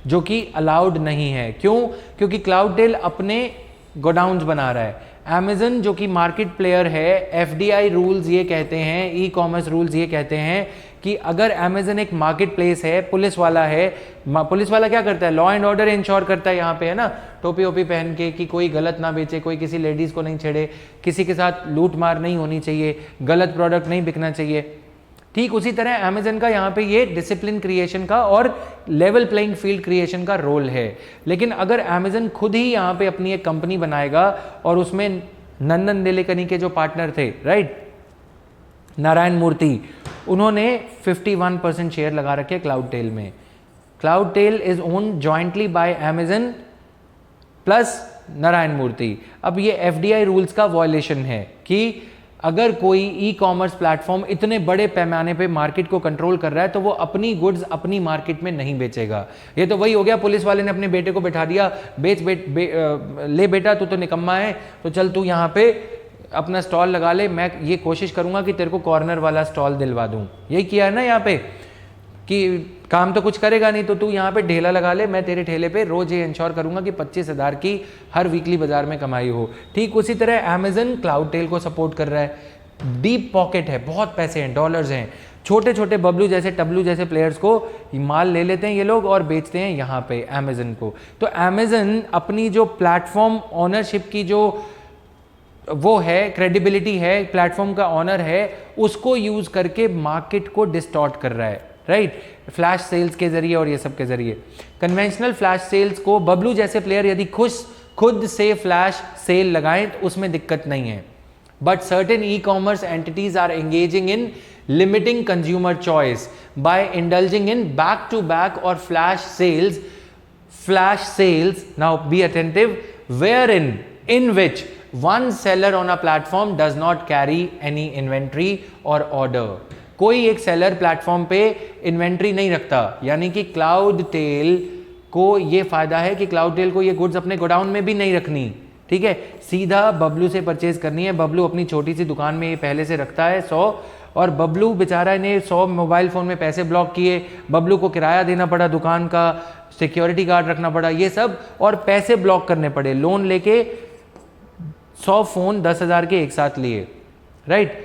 जो कि अलाउड नहीं है। क्यों? क्योंकि क्लाउड टेल अपने गोडाउन्स बना रहा है। अमेजन जो कि मार्केट प्लेयर है, एफडीआई रूल्स ये कहते हैं, ई कॉमर्स रूल्स ये कहते हैं कि अगर अमेजन एक मार्केट प्लेस है, पुलिस वाला है, पुलिस वाला क्या करता है? लॉ एंड ऑर्डर इंश्योर करता है यहाँ पे, है ना, टोपी ओपी पहन के, कि कोई गलत ना बेचे, कोई किसी लेडीज को नहीं छेड़े, किसी के साथ लूट मार नहीं होनी चाहिए, गलत प्रोडक्ट नहीं बिकना चाहिए। ठीक उसी तरह अमेजन का यहाँ पे ये डिसिप्लिन क्रिएशन का और लेवल प्लेइंग फील्ड क्रिएशन का रोल है। लेकिन अगर अमेजन खुद ही यहाँ पे अपनी एक कंपनी बनाएगा और उसमें नंदन नीलेकनी के जो पार्टनर थे, राइट, नारायण मूर्ति, उन्होंने 51% शेयर लगा रखे क्लाउड टेल में। Cloudtail is owned jointly by Amazon plus Narayan Murthy. अब ये एफडीआई रूल्स का वॉयलेशन है कि अगर कोई ई कॉमर्स प्लेटफॉर्म इतने बड़े पैमाने पे मार्केट को कंट्रोल कर रहा है तो वो अपनी गुड्स अपनी मार्केट में नहीं बेचेगा। ये तो वही हो गया, पुलिस वाले ने अपने बेटे को बैठा दिया, ले बेटा तू तो निकम्मा है, तो चल तू यहाँ पे अपना स्टॉल लगा ले, मैं ये कोशिश करूंगा कि तेरे को कॉर्नर वाला स्टॉल दिलवा दूं। यही किया है ना यहाँ पे। कि काम तो कुछ करेगा नहीं, तो तू यहाँ पे ढेला लगा ले, मैं तेरे ठेले पे रोज ये इंश्योर करूंगा कि 25,000 की हर वीकली बाजार में कमाई हो। ठीक उसी तरह अमेजन क्लाउड टेल को सपोर्ट कर रहा है, डीप पॉकेट है, बहुत पैसे हैं, डॉलर्स हैं। छोटे छोटे बबलू जैसे टबलू जैसे प्लेयर्स को माल ले लेते हैं ये लोग और बेचते हैं यहाँ पे अमेजन को। तो अमेजन अपनी जो प्लेटफॉर्म ऑनरशिप की जो वो है, क्रेडिबिलिटी है, प्लेटफॉर्म का ऑनर है, उसको यूज करके मार्केट को डिस्टॉर्ट कर रहा है, राइट, फ्लैश सेल्स के जरिए और ये सब के जरिए। कन्वेंशनल फ्लैश सेल्स को बबलू जैसे प्लेयर यदि खुद से फ्लैश सेल लगाएं तो उसमें दिक्कत नहीं है, but certain e commerce entities are engaging in limiting consumer choice by indulging in back-to-back or flash sales, now be attentive, in which one seller on a platform does not carry any inventory or order। कोई एक सेलर प्लेटफॉर्म पे इन्वेंट्री नहीं रखता, यानी कि क्लाउड टेल को ये फायदा है कि क्लाउड टेल को ये गुड्स अपने गोडाउन में भी नहीं रखनी, ठीक है, सीधा बबलू से परचेज करनी है। बबलू अपनी छोटी सी दुकान में ये पहले से रखता है 100, और बबलू बेचारा ने 100 मोबाइल फ़ोन में पैसे ब्लॉक किए, बबलू को किराया देना पड़ा, दुकान का सिक्योरिटी गार्ड रखना पड़ा, ये सब, और पैसे ब्लॉक करने पड़े, लोन लेके 100 फ़ोन 10,000 के एक साथ लिए, राइट,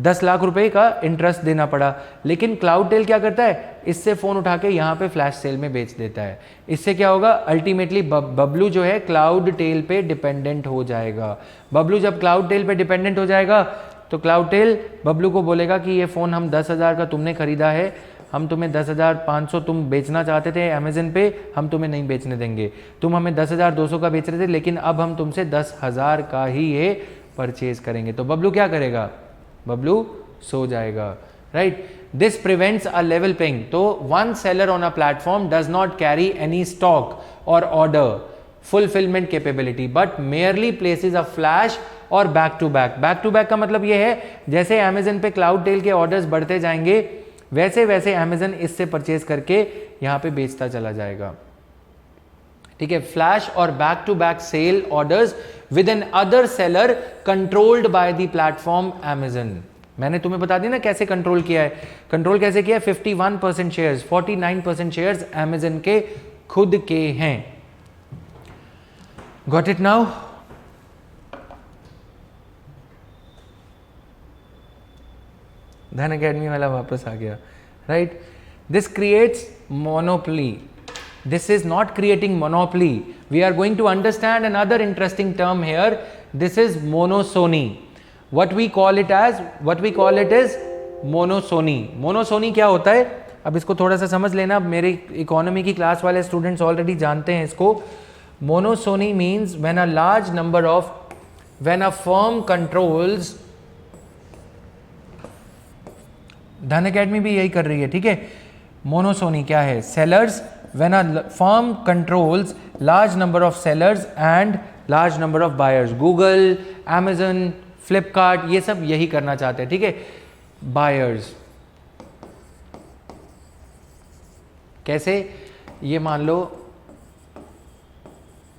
10 लाख रुपए का इंटरेस्ट देना पड़ा। लेकिन क्लाउड टेल क्या करता है, इससे फ़ोन उठा के यहाँ पे फ्लैश सेल में बेच देता है। इससे क्या होगा, अल्टीमेटली बबलू जो है क्लाउड टेल पे डिपेंडेंट हो जाएगा। बबलू जब क्लाउड टेल पे डिपेंडेंट हो जाएगा तो क्लाउड टेल बबलू को बोलेगा कि ये फ़ोन हम 10,000 का तुमने खरीदा है, हम तुम्हें 10,500 तुम बेचना चाहते थे अमेजन पे, हम तुम्हें नहीं बेचने देंगे, तुम हमें 10,200 का बेच रहे थे, लेकिन अब हम तुमसे 10,000 का ही ये परचेज करेंगे। तो बबलू क्या करेगा, बबलू सो जाएगा, right. This prevents a level ping. तो one seller on a platform does not carry any stock और order fulfilment capability, but merely places a flash और back to back. Back to back का मतलब ये है, जैसे अमेजन पे क्लाउड टेल के ऑर्डर्स बढ़ते जाएंगे वैसे वैसे अमेजन इससे परचेज करके यहां पे बेचता चला जाएगा, ठीक है। फ्लैश और back to back sale orders with an other seller controlled by the platform Amazon. मैंने तुम्हें बता दिया ना कैसे कंट्रोल किया है। कंट्रोल कैसे किया है, 51% शेयर्स, 49% शेयर्स अमेजन के खुद के हैं। Got it now. धन अकेडमी वाला वापस आ गया, right. This creates monopoly. This is not creating monopoly. We are going to understand another interesting term here. This is monosony. What we call it is monosony. Monosony क्या होता है, अब इसको थोड़ा सा समझ लेना। मेरे इकोनॉमी की क्लास वाले स्टूडेंट्स ऑलरेडी जानते हैं इसको। Monosony means when a firm controls, धन अकेडमी भी यही कर रही है, ठीक है। मोनोसोनी क्या है, sellers, when a firm controls large number of sellers and large number of buyers। Google, Amazon, Flipkart ये सब यही करना चाहते हैं, ठीक है। बायर्स कैसे, ये मान लो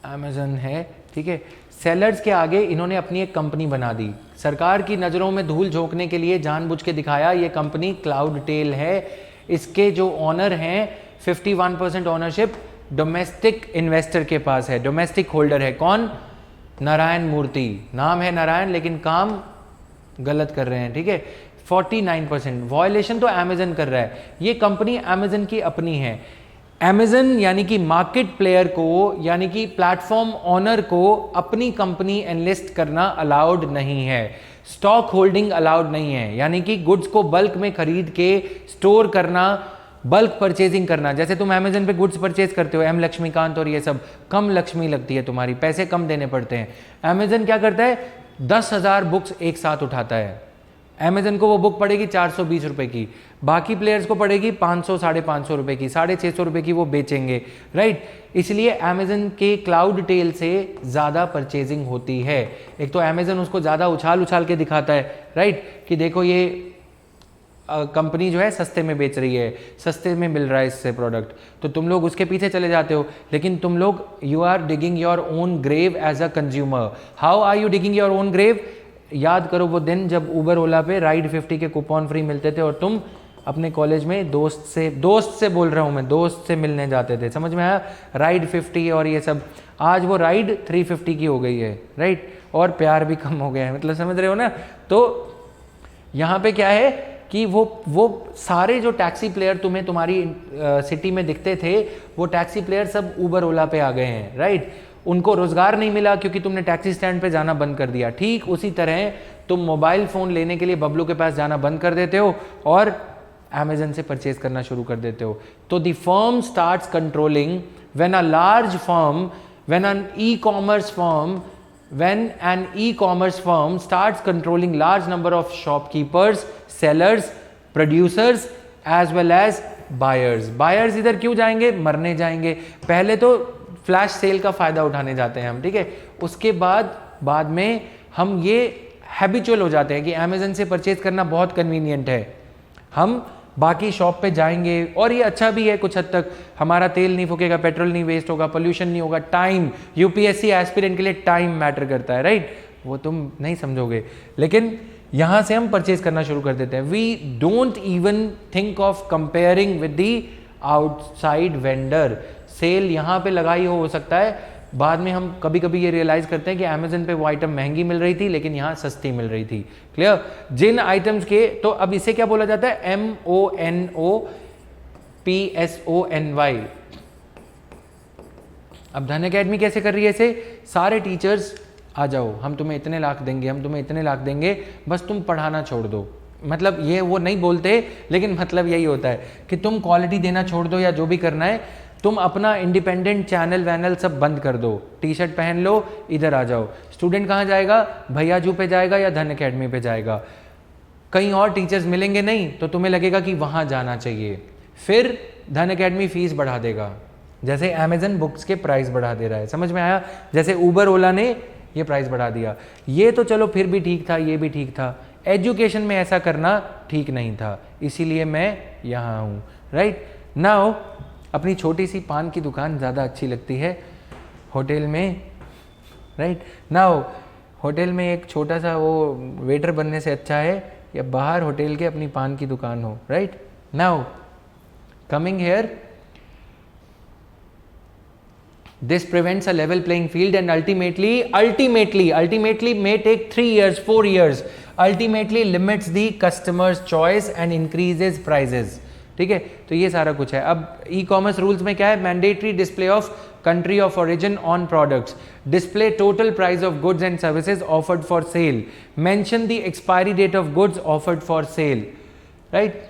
Amazon है, ठीक है। सेलर्स के आगे इन्होंने अपनी एक कंपनी बना दी, सरकार की नज़रों में धूल झोंकने के लिए जानबूझ के दिखाया ये कंपनी क्लाउड टेल है। इसके जो ऑनर हैं 51% ऑनरशिप डोमेस्टिक इन्वेस्टर के पास है, डोमेस्टिक होल्डर है। कौन, नारायण मूर्ति, नाम है नारायण लेकिन काम गलत कर रहे हैं, ठीक है। 49% वॉयलेशन तो अमेजन कर रहा है, ये कंपनी अमेजन की अपनी है। अमेजन यानी कि मार्केट प्लेयर को, यानी कि प्लेटफॉर्म ऑनर को अपनी कंपनी एनलिस्ट करना अलाउड नहीं है, स्टॉक होल्डिंग अलाउड नहीं है, यानी कि गुड्स को बल्क में खरीद के स्टोर करना, बल्क परचेजिंग करना। जैसे तुम अमेजन पे गुड्स परचेज करते हो, एम लक्ष्मीकांत और ये सब, कम लक्ष्मी लगती है तुम्हारी, पैसे कम देने पड़ते हैं। अमेजन क्या करता है, 10,000 बुक्स एक साथ उठाता है। अमेजन को वो बुक पड़ेगी 420 रुपए की, बाकी प्लेयर्स को पड़ेगी 500 550 रुपए की, 650 रुपए की वो बेचेंगे, राइट। इसलिए अमेजन के क्लाउड टेल से ज़्यादा परचेजिंग होती है। एक तो अमेजन उसको ज़्यादा उछाल के दिखाता है, राइट, कि देखो ये कंपनी जो है सस्ते में बेच रही है, सस्ते में मिल रहा है इससे प्रोडक्ट, तो तुम लोग उसके पीछे चले जाते हो। लेकिन तुम लोग, you are digging your own grave as a consumer. How are you digging your own grave? याद करो वो दिन जब उबर ओला पे राइड 50 के कूपन फ्री मिलते थे और तुम अपने कॉलेज में दोस्त से बोल रहा हूँ मैं, दोस्त से मिलने जाते थे, समझ में आया, राइड 50 और ये सब, आज वो राइड 350 की हो गई है, राइट, और प्यार भी कम हो गया है, मतलब समझ रहे हो ना। तो यहाँ पे क्या है कि वो सारे जो टैक्सी प्लेयर तुम्हें तुम्हारी सिटी में दिखते थे, वो टैक्सी प्लेयर सब उबर ओला पे आ गए हैं, राइट। उनको रोजगार नहीं मिला क्योंकि तुमने टैक्सी स्टैंड पे जाना बंद कर दिया। ठीक उसी तरह तुम मोबाइल फ़ोन लेने के लिए बबलू के पास जाना बंद कर देते हो और अमेजन से परचेज करना शुरू कर देते हो। तो the firm starts controlling when a large firm, when an e-commerce firm starts controlling large number of shopkeepers, sellers, producers as well as buyers. Buyers इधर क्यों जाएंगे? मरने जाएंगे। पहले तो फ्लैश सेल का फ़ायदा उठाने जाते हैं हम, ठीक है, उसके बाद में हम ये हैबिचुअल हो जाते हैं कि अमेजन से परचेज करना बहुत कन्वीनियंट है, हम बाकी शॉप पे जाएंगे, और ये अच्छा भी है कुछ हद तक, हमारा तेल नहीं फूकेगा, पेट्रोल नहीं वेस्ट होगा, पोल्यूशन नहीं होगा, टाइम, यूपीएससी एस्पिरेंट के लिए टाइम मैटर करता है, राइट, वो तुम नहीं समझोगे, लेकिन यहाँ से हम परचेज करना शुरू कर देते हैं। We don't even think of comparing with the outside vendor. Sale यहाँ पे लगाई हो सकता है, बाद में हम कभी कभी ये रियलाइज करते हैं कि अमेजन पे वो आइटम महंगी मिल रही थी लेकिन यहाँ सस्ती मिल रही थी। क्लियर? जिन आइटम्स के, तो अब इसे क्या बोला जाता है? MONOPSONY। अब धन अकेडमी कैसे कर रही है इसे? सारे टीचर्स आ जाओ, हम तुम्हें इतने लाख देंगे, हम तुम्हें इतने लाख देंगे, बस तुम पढ़ाना छोड़ दो। मतलब ये वो नहीं बोलते, लेकिन मतलब यही होता है कि तुम क्वालिटी देना छोड़ दो या जो भी करना है, तुम अपना इंडिपेंडेंट चैनल वैनल सब बंद कर दो, टी शर्ट पहन लो, इधर आ जाओ। स्टूडेंट कहाँ जाएगा? भैयाजू पे जाएगा या धन अकेडमी पे जाएगा। कहीं और टीचर्स मिलेंगे नहीं तो तुम्हें लगेगा कि वहाँ जाना चाहिए, फिर धन अकेडमी फीस बढ़ा देगा, जैसे अमेजन बुक्स के प्राइस बढ़ा दे रहा है। समझ में आया? जैसे उबर ओला ने ये प्राइस बढ़ा दिया, ये तो चलो फिर भी ठीक था, ये भी ठीक था, एजुकेशन में ऐसा करना ठीक नहीं था, इसीलिए मैं यहाँ हूँ, राइट। नाउ अपनी छोटी सी पान की दुकान ज़्यादा अच्छी लगती है होटल में, राइट। नाउ होटल में एक छोटा सा वो वेटर बनने से अच्छा है या बाहर होटल के अपनी पान की दुकान हो, right. Now coming here, this prevents a level playing field and ultimately may take 3 years, 4 years, ultimately limits the customer's choice and increases prices। ठीक है, तो ये सारा कुछ है। अब ई कॉमर्स रूल्स में क्या है? Mandatory display of country of origin on products, display total price of goods and services offered for sale, mention the expiry date of goods offered for sale, right.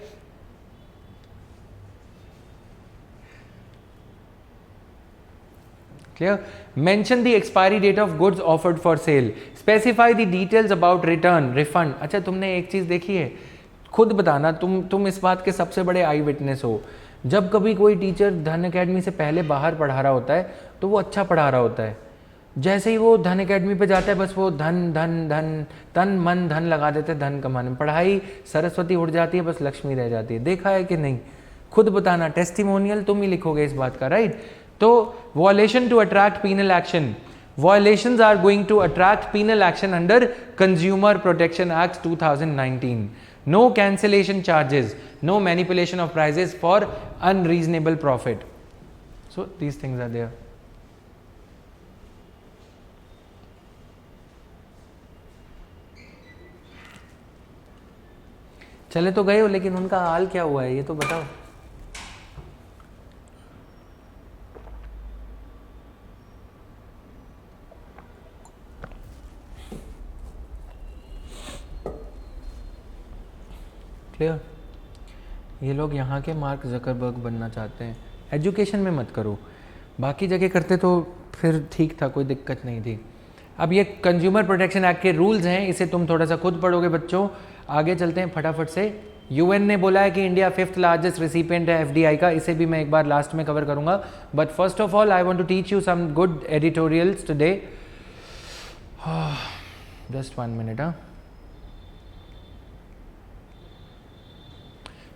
Clear? Mention the expiry date of goods offered for sale. Specify the details about return, refund। अच्छा, तुमने एक चीज़ देखी है, खुद बताना, तुम इस बात के सबसे बड़े आई विटनेस हो। जब कभी कोई टीचर धन अकेडमी से पहले बाहर पढ़ा रहा होता है तो वो अच्छा पढ़ा रहा होता है, जैसे ही वो धन अकेडमी पे जाता है बस वो धन धन धन तन मन धन लगा देते धन कमाने में, पढ़ाई सरस्वती उड़ जाती है, बस लक्ष्मी रह जाती है। देखा है कि नहीं? खुद बताना, टेस्टिमोनियल तुम ही लिखोगे इस बात का, राइट। तो violation to attract penal action, violations are going to attract penal action under Consumer Protection Act 2019। no cancellation charges, no manipulation of prices for unreasonable profit, so these things are there। चले तो गए हो, लेकिन उनका हाल क्या हुआ है ये तो बताओ। क्लियर? ये लोग यहाँ के मार्क जकरबर्ग बनना चाहते हैं। एजुकेशन में मत करो, बाकी जगह करते तो फिर ठीक था, कोई दिक्कत नहीं थी। अब ये कंज्यूमर प्रोटेक्शन एक्ट के रूल्स हैं, इसे तुम थोड़ा सा खुद पढ़ोगे बच्चों। आगे चलते हैं फटाफट से। यूएन ने बोला है कि इंडिया 5th लार्जेस्ट रिसिपिएंट है एफडीआई का, इसे भी मैं एक बार लास्ट में कवर करूंगा। But first of all I want to teach you some good editorials today. Just 1 minute।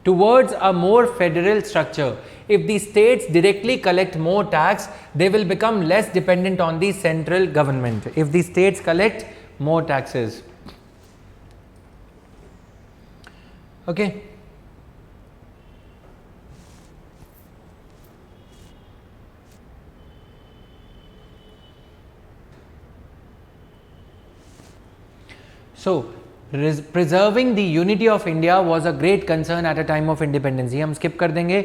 Towards a more federal structure, if the states directly collect more tax, they will become less dependent on the central government. If the states collect more taxes, okay, So, preserving the unity of India was a great concern at a time of independence. ये हम skip कर देंगे.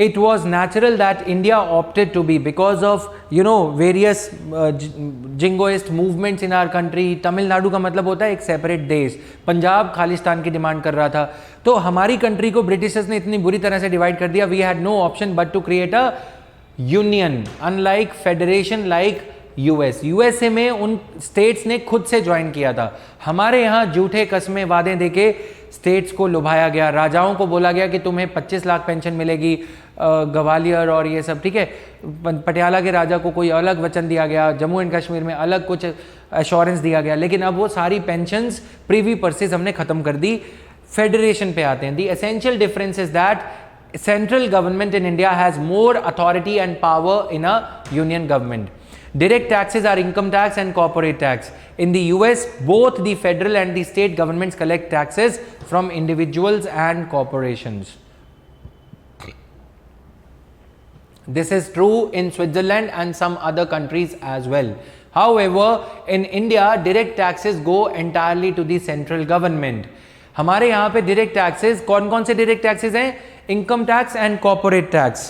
It was natural that India opted to be, because of various jingoist movements in our country. Tamil Nadu का मतलब होता है एक सेपरेट देश, पंजाब खालिस्तान की डिमांड कर रहा था, तो हमारी कंट्री को ब्रिटिशर्स ने इतनी बुरी तरह से डिवाइड कर दिया. We had no option but to create a union, unlike federation like USA में उन स्टेट्स ने खुद से ज्वाइन किया था. हमारे यहाँ झूठे कस्में वादे देके स्टेट्स को लुभाया गया. राजाओं को बोला गया कि तुम्हें 25 लाख पेंशन मिलेगी, ग्वालियर और ये सब, ठीक है. पटियाला के राजा को कोई अलग वचन दिया गया, जम्मू एंड कश्मीर में अलग कुछ एश्योरेंस दिया गया, लेकिन अब वो सारी पेंशंस प्रीवी पर्सेस हमने खत्म कर दी. फेडरेशन पे आते हैं. The essential difference is that central government in India has more authority and power in a union government. Direct taxes are income tax and corporate tax. In the US, both the federal and the state governments collect taxes from individuals and corporations. This is true in Switzerland and some other countries as well. However, in India, direct taxes go entirely to the central government. हमारे यहाँ पे direct taxes, कौन कौन से direct taxes हैं? Income tax and corporate tax.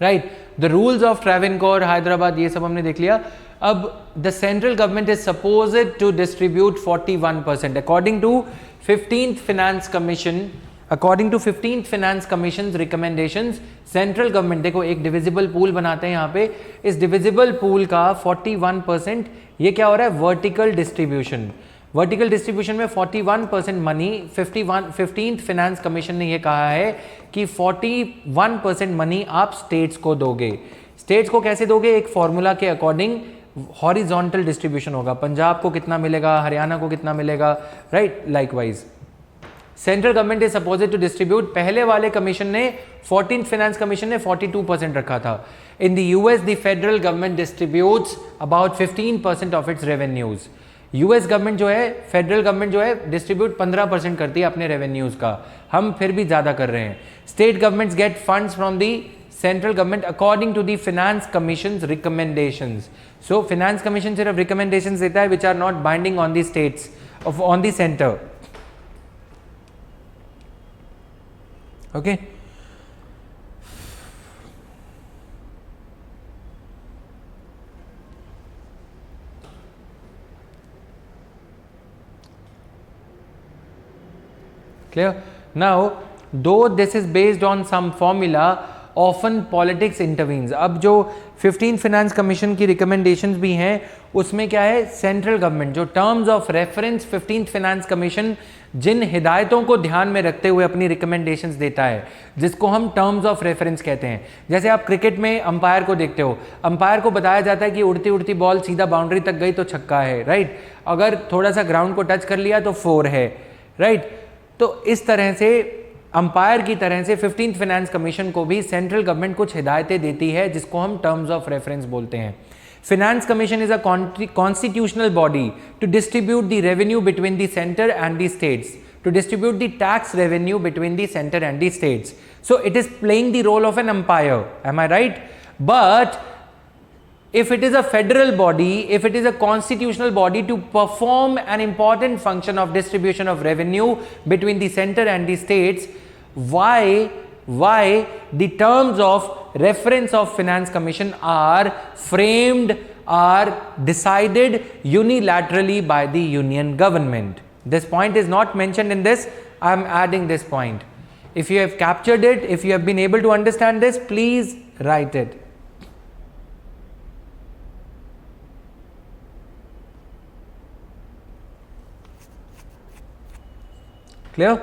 Right. The rules of Travancore, Hyderabad, ये सब हमने देख लिया. अब the central government is supposed to distribute 41% according to 15th finance commission. According to 15th finance commission recommendations, central government, देखो एक डिविजिबल पूल बनाते हैं यहाँ पे, इस डिविजिबल पूल का 41%, ये क्या हो रहा है? Vertical distribution. वर्टिकल डिस्ट्रीब्यूशन में 41% मनी, 15th फिनेंस कमीशन ने ये कहा है कि 41% मनी आप स्टेट्स को दोगे. स्टेट्स को कैसे दोगे? एक फॉर्मूला के अकॉर्डिंग हॉरिजॉन्टल डिस्ट्रीब्यूशन होगा. पंजाब को कितना मिलेगा, हरियाणा को कितना मिलेगा, right. Likewise central government is supposed to distribute. पहले वाले कमीशन ने, 14th फाइनेंस कमीशन ने 42% रखा था. In the US the federal government distributes about 15% of its revenues. US government जो है, फेडरल गवर्नमेंट जो है, डिस्ट्रीब्यूट 15% करती है अपने रेवेन्यूज का. हम फिर भी ज्यादा कर रहे हैं. State governments get funds from the central government according to the finance commissions recommendations. So finance commission सिर्फ रिकमेंडेशंस देता है which are not binding on the states, on the centre. Okay. Clear? Now, though this is based on some formula, often politics intervenes. अब जो 15th फाइनेंस कमीशन की रिकमेंडेशंस भी हैं, उसमें क्या है? सेंट्रल गवर्नमेंट जो terms of reference 15th finance commission जिन हिदायतों को ध्यान में रखते हुए अपनी रिकमेंडेशंस देता है, जिसको हम टर्म्स ऑफ रेफरेंस कहते हैं. जैसे आप क्रिकेट में अंपायर को देखते हो, अंपायर को बताया जाता है कि उड़ती उड़ती बॉल सीधा बाउंड्री तक गई तो छक्का है, राइट. अगर थोड़ा सा ग्राउंड को टच कर लिया तो 4 है, राइट. तो इस तरह से अंपायर की तरह से 15th फाइनेंस कमीशन को भी सेंट्रल गवर्नमेंट कुछ हिदायतें देती है, जिसको हम टर्म्स ऑफ रेफरेंस बोलते हैं. Finance commission is a constitutional body to distribute the revenue between the centre and the states, to distribute the tax revenue between the centre and the states. So it is playing the role of an umpire. Am I right? But if it is a federal body, if it is a constitutional body to perform an important function of distribution of revenue between the center and the states, why the terms of reference of finance commission are framed, are decided unilaterally by the union government? This point is not mentioned in this. I am adding this point. If you have captured it, if you have been able to understand this, please write it. Clear?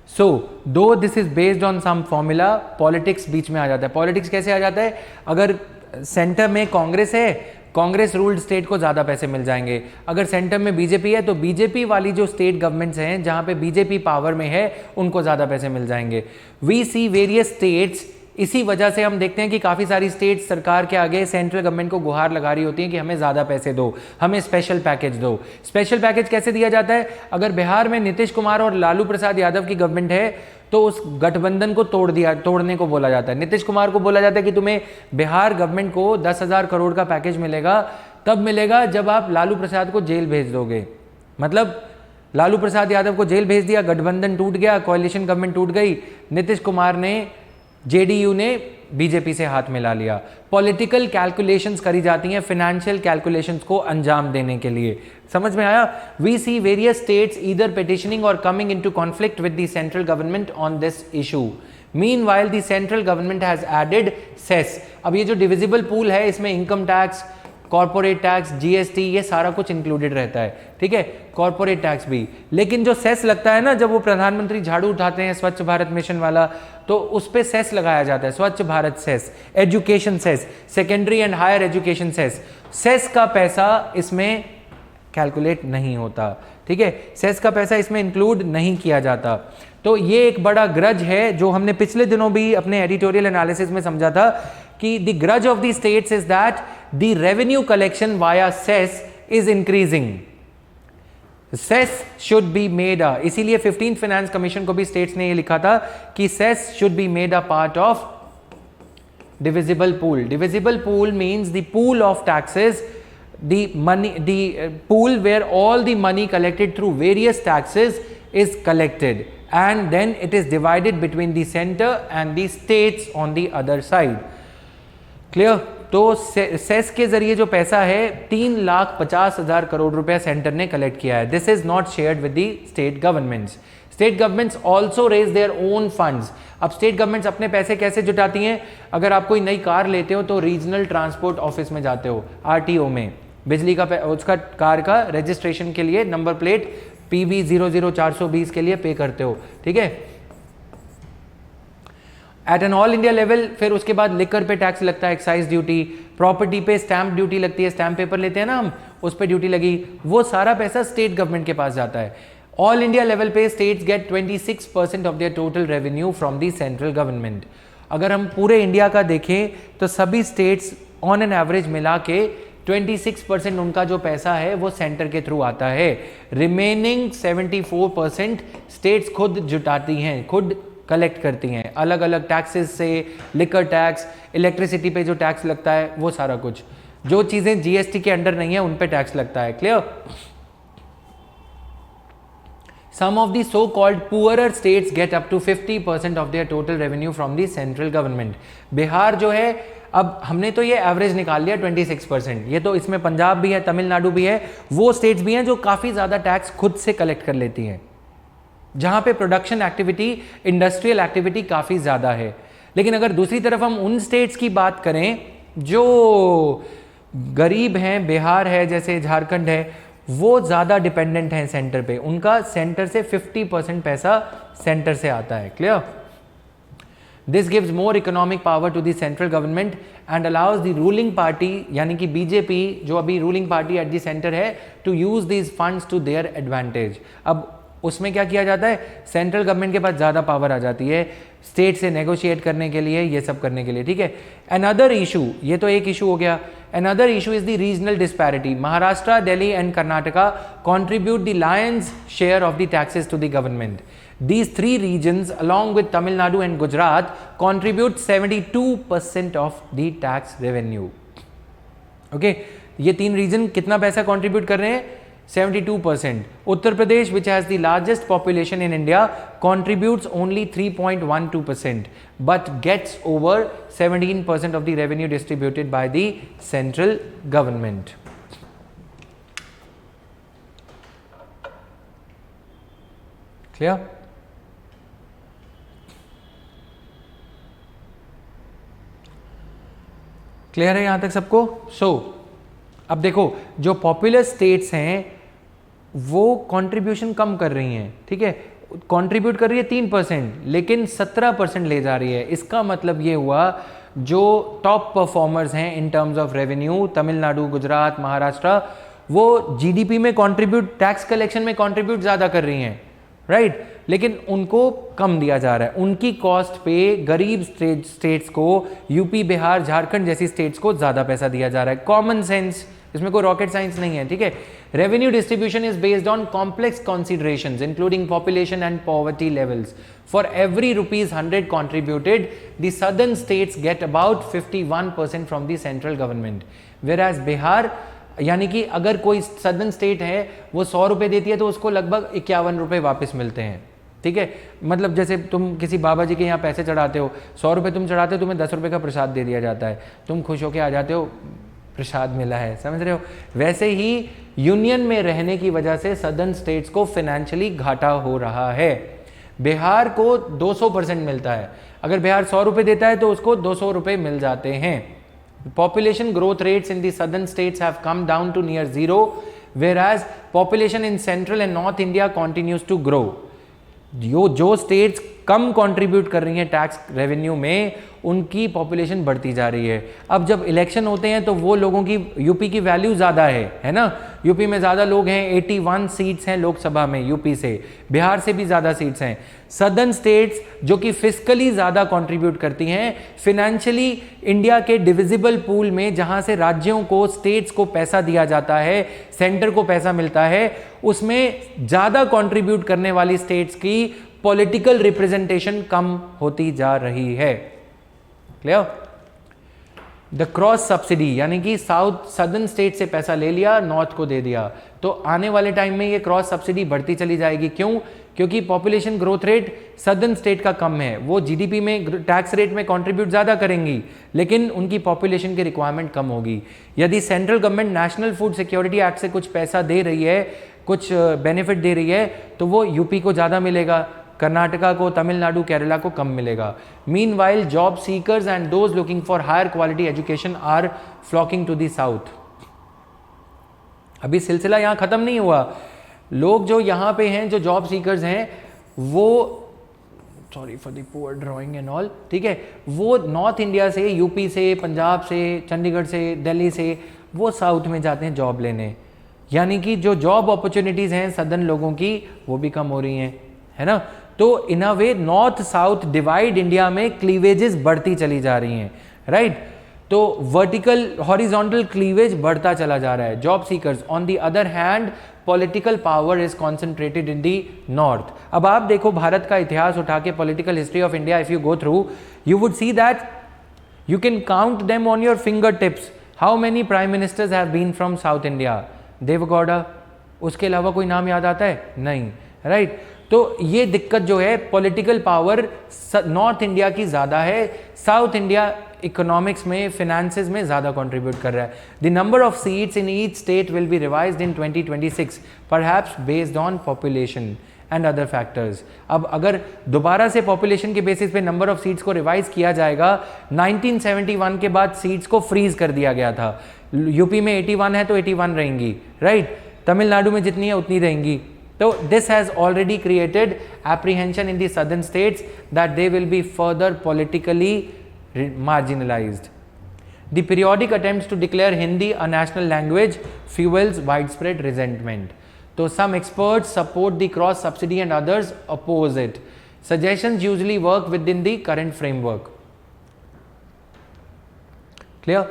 So, though this is based on some formula, politics बीच में आ जाता है. Politics कैसे आ जाता है? अगर सेंटर में कांग्रेस है, कांग्रेस रूल्ड स्टेट को ज़्यादा पैसे मिल जाएंगे. अगर सेंटर में बीजेपी है तो बीजेपी वाली जो स्टेट गवर्नमेंट्स हैं जहाँ पे बीजेपी पावर में है, उनको ज़्यादा पैसे मिल जाएंगे. वी सी वेरियस स्टेट्स इसी वजह से हम देखते हैं कि काफ़ी सारी स्टेट सरकार के आगे सेंट्रल गवर्नमेंट को गुहार लगा रही होती है कि हमें ज़्यादा पैसे दो, हमें स्पेशल पैकेज दो। स्पेशल पैकेज कैसे दिया जाता है? अगर बिहार में नीतीश कुमार और लालू प्रसाद यादव की गवर्नमेंट है तो उस गठबंधन को तोड़ने को बोला जाता है। नीतीश कुमार को बोला जाता है कि तुम्हें बिहार गवर्नमेंट को 10,000 करोड़ का पैकेज मिलेगा, तब मिलेगा जब आप लालू प्रसाद को जेल भेज दोगे। मतलब लालू प्रसाद यादव को जेल भेज दिया, गठबंधन टूट गया, कोalition गवर्नमेंट टूट गई, नीतीश कुमार ने, जेडीयू ने बीजेपी से हाथ मिला लिया। पॉलिटिकल कैलकुलेशंस करी जाती हैं फाइनेंशियल कैलकुलेशंस को अंजाम देने के लिए। समझ में आया? We see various states either petitioning और coming into conflict with the central government on this issue. Meanwhile the central government has added cess. अब ये जो डिविजिबल पूल है इसमें income tax, corporate tax, GST, ये सारा कुछ इंक्लूडेड रहता है, ठीक है, कॉर्पोरेट टैक्स भी। लेकिन जो सेस लगता है ना, जब वो प्रधानमंत्री झाड़ू उठाते हैं स्वच्छ भारत मिशन वाला, तो उस पे सेस लगाया जाता है, Swachh Bharat cess, education cess, secondary and higher education cess. Cess का पैसा इसमें कैलकुलेट नहीं होता, ठीक है, सेस का पैसा इसमें इंक्लूड नहीं किया जाता। तो ये एक बड़ा ग्रज है जो हमने पिछले दिनों भी अपने एडिटोरियल एनालिसिस में समझा था कि the grudge of the states is that the revenue collection via cess is increasing. Cess should be made a, इसीलिए 15th फाइनेंस कमीशन को भी स्टेट्स ने ये लिखा था कि cess should be made a part of divisible pool. Divisible pool means the pool of taxes, the money, the pool where all the money collected through various taxes is collected and then it is divided between the center and the states on the other side. Clear? तो सेस के जरिए जो पैसा है 3,50,000 करोड़ रुपया सेंटर ने कलेक्ट किया है। This is not shared with the state governments. State governments also raise their own funds. अब स्टेट गवर्नमेंट्स अपने पैसे कैसे जुटाती हैं? अगर आप कोई नई कार लेते हो तो रीजनल ट्रांसपोर्ट ऑफिस में जाते हो, आरटीओ में, बिजली का उसका कार का रजिस्ट्रेशन के लिए नंबर प्लेट PB 00420 के लिए पे करते हो, ठीक है। At an all India level फिर उसके बाद लिकर पे टैक्स लगता है, एक्साइज ड्यूटी, प्रॉपर्टी पे स्टैंप ड्यूटी लगती है, स्टैंप पेपर लेते हैं ना हम, उस पे ड्यूटी लगी, वो सारा पैसा स्टेट गवर्नमेंट के पास जाता है। ऑल इंडिया लेवल पे states get 26% of their total revenue from the central government. अगर हम पूरे इंडिया का देखें तो सभी स्टेट्स ऑन एन एवरेज मिला के 26% उनका जो पैसा है वो सेंटर के थ्रू आता है। रिमेनिंग 74% स्टेट्स खुद जुटाती हैं, खुद कलेक्ट करती हैं, अलग अलग टैक्सेस से, लिकर टैक्स, इलेक्ट्रिसिटी पे जो टैक्स लगता है वो सारा कुछ, जो चीजें जीएसटी के अंडर नहीं है उन पे टैक्स लगता है। Clear? Some of the so-called poorer states get up to 50% of their total revenue from the central government. Bihar जो है, अब हमने तो ये एवरेज निकाल लिया 26%, ये तो इसमें पंजाब भी है, तमिलनाडु भी है, वो स्टेट्स भी हैं जो काफ़ी ज़्यादा टैक्स खुद से कलेक्ट कर लेती हैं, जहाँ पे प्रोडक्शन एक्टिविटी, इंडस्ट्रियल एक्टिविटी काफ़ी ज़्यादा है। लेकिन अगर दूसरी तरफ हम उन स्टेट्स की बात करें जो गरीब हैं, बिहार है जैसे, झारखंड है, वो ज़्यादा डिपेंडेंट हैं सेंटर पे, उनका सेंटर से 50% पैसा सेंटर से आता है। Clear? This gives more economic power to the central government and allows the ruling party, यानी कि बीजेपी जो अभी ruling party at the centre है, to use these funds to their advantage. अब उसमें क्या किया जाता है? सेंट्रल गवर्नमेंट के पास ज़्यादा पावर आ जाती है स्टेट से नेगोशिएट करने के लिए, ये सब करने के लिए, ठीक है। अनदर इशू, ये तो एक इशू हो गया, another issue is the regional disparity. Maharashtra, Delhi and Karnataka contribute the lion's share of the taxes to the government. These three regions along with Tamil Nadu and Gujarat contribute 72% of the tax revenue. Okay, ये तीन रीजन कितना पैसा कंट्रीब्यूट कर रहे हैं? 72%. Uttar Pradesh, which has the largest population in India, contributes only 3.12%, but gets over 17% of the revenue distributed by the central government. Clear? Clear है यहां तक सबको? अब देखो, जो पॉपुलर स्टेट्स हैं वो कंट्रीब्यूशन कम कर रही हैं, ठीक है, कंट्रीब्यूट कर रही है 3%, लेकिन 17% ले जा रही है। इसका मतलब ये हुआ जो टॉप परफॉर्मर्स हैं in terms of revenue, Tamil Nadu, Gujarat, Maharashtra, वो जीडीपी में कंट्रीब्यूट, टैक्स कलेक्शन में कंट्रीब्यूट ज़्यादा कर रही हैं, राइट? लेकिन उनको कम दिया जा रहा है। उनकी कॉस्ट पे गरीब स्टेट्स को, यूपी, बिहार, झारखंड जैसी स्टेट्स को ज़्यादा पैसा दिया जा रहा है। कॉमन सेंस, इसमें कोई रॉकेट साइंस नहीं है, ठीक है। Revenue distribution is based on complex considerations including population and poverty levels. For every ₹100 contributed, the southern states get about 51% from the central government, whereas Bihar, यानी कि अगर कोई सदर्न स्टेट है वो 100 रुपये देती है तो उसको लगभग 51 रुपये वापस मिलते हैं, ठीक है। मतलब जैसे तुम किसी बाबा जी के यहाँ पैसे चढ़ाते हो, 100 रुपये तुम चढ़ाते हो, तुम्हें 10 रुपये का प्रसाद दे दिया जाता है, तुम खुश होकर आ जाते हो, प्रसाद मिला है, समझ रहे हो। वैसे ही यूनियन में रहने की वजह से सदर्न स्टेट्स को फाइनेंशियली घाटा हो रहा है। बिहार को 200% मिलता है, अगर बिहार 100 रुपये देता है तो उसको 200 रुपये मिल जाते हैं। Population growth rates in the southern states have come down to near zero, whereas population in central and north India continues to grow. जो स्टेट्स कम कंट्रीब्यूट कर रही हैं टैक्स रेवेन्यू में, उनकी पॉपुलेशन बढ़ती जा रही है। अब जब इलेक्शन होते हैं तो वो लोगों की, यूपी की वैल्यू ज़्यादा है ना, यूपी में ज़्यादा लोग हैं, 81 सीट्स हैं लोकसभा में यूपी से, बिहार से भी ज़्यादा सीट्स हैं। सदर्न स्टेट्स जो कि फिस्कली ज़्यादा कंट्रीब्यूट करती हैं, फिनेंशियली इंडिया के डिविजिबल पूल में जहाँ से राज्यों को, स्टेट्स को पैसा दिया जाता है, सेंटर को पैसा मिलता है, उसमें ज़्यादा कंट्रीब्यूट करने वाली स्टेट्स की पॉलिटिकल रिप्रेजेंटेशन कम होती जा रही है। क्लियर? द क्रॉस सब्सिडी, यानी कि सदर्न स्टेट से पैसा ले लिया, नॉर्थ को दे दिया, तो आने वाले टाइम में ये क्रॉस सब्सिडी बढ़ती चली जाएगी। क्यों? क्योंकि population growth rate southern state का कम है, वो जीडीपी में, टैक्स रेट में कंट्रीब्यूट ज़्यादा करेंगी, लेकिन उनकी पॉपुलेशन की रिक्वायरमेंट कम होगी। यदि central government national food security act से कुछ पैसा दे रही है, कुछ बेनिफिट दे रही है, तो वो यूपी को ज़्यादा मिलेगा, कर्नाटका को, तमिलनाडु, केरला को कम मिलेगा। Meanwhile job seekers and those looking for higher quality education are flocking to the south. अभी सिलसिला यहाँ खत्म नहीं हुआ। लोग जो यहाँ पे हैं, जो जॉब सीकर्स हैं, वो, sorry for the poor drawing and all, ठीक है, वो नॉर्थ इंडिया से, यूपी से, पंजाब से, चंडीगढ़ से, दिल्ली से, वो साउथ में जाते हैं जॉब लेने। यानी कि जो जॉब अपॉर्चुनिटीज़ हैं सदर्न लोगों की, वो भी कम हो रही हैं, है ना। तो इन अ वे नॉर्थ साउथ डिवाइड इंडिया में क्लीवेजेस बढ़ती चली जा रही हैं, राइट। तो वर्टिकल हॉरिजॉन्टल क्लीवेज बढ़ता चला जा रहा है। Job seekers, on the other hand political power is concentrated in the north. अब आप देखो भारत का इतिहास उठा के, political history of India, if you go through, you would see that you can count them on your finger tips how many prime ministers have been from south India. Deve Gowda, उसके अलावा कोई नाम याद आता है? नहीं, राइट। तो ये दिक्कत जो है, पॉलिटिकल पावर नॉर्थ इंडिया की ज़्यादा है, साउथ इंडिया इकोनॉमिक्स में, फिनेंसेस में ज़्यादा कंट्रीब्यूट कर रहा है। The number of seats in each state will be revised in 2026 perhaps based on population and other factors. अब अगर दोबारा से पॉपुलेशन के बेसिस पे नंबर ऑफ सीट्स को रिवाइज किया जाएगा, 1971 के बाद सीट्स को फ्रीज कर दिया गया था। यूपी में 81 है तो 81 रहेंगी, राइट। तमिलनाडु में जितनी है उतनी रहेंगी। So this has already created apprehension in the southern states that they will be further politically marginalized. The periodic attempts to declare Hindi a national language fuels widespread resentment. So some experts support the cross subsidy and others oppose it. Suggestions usually work within the current framework. Clear?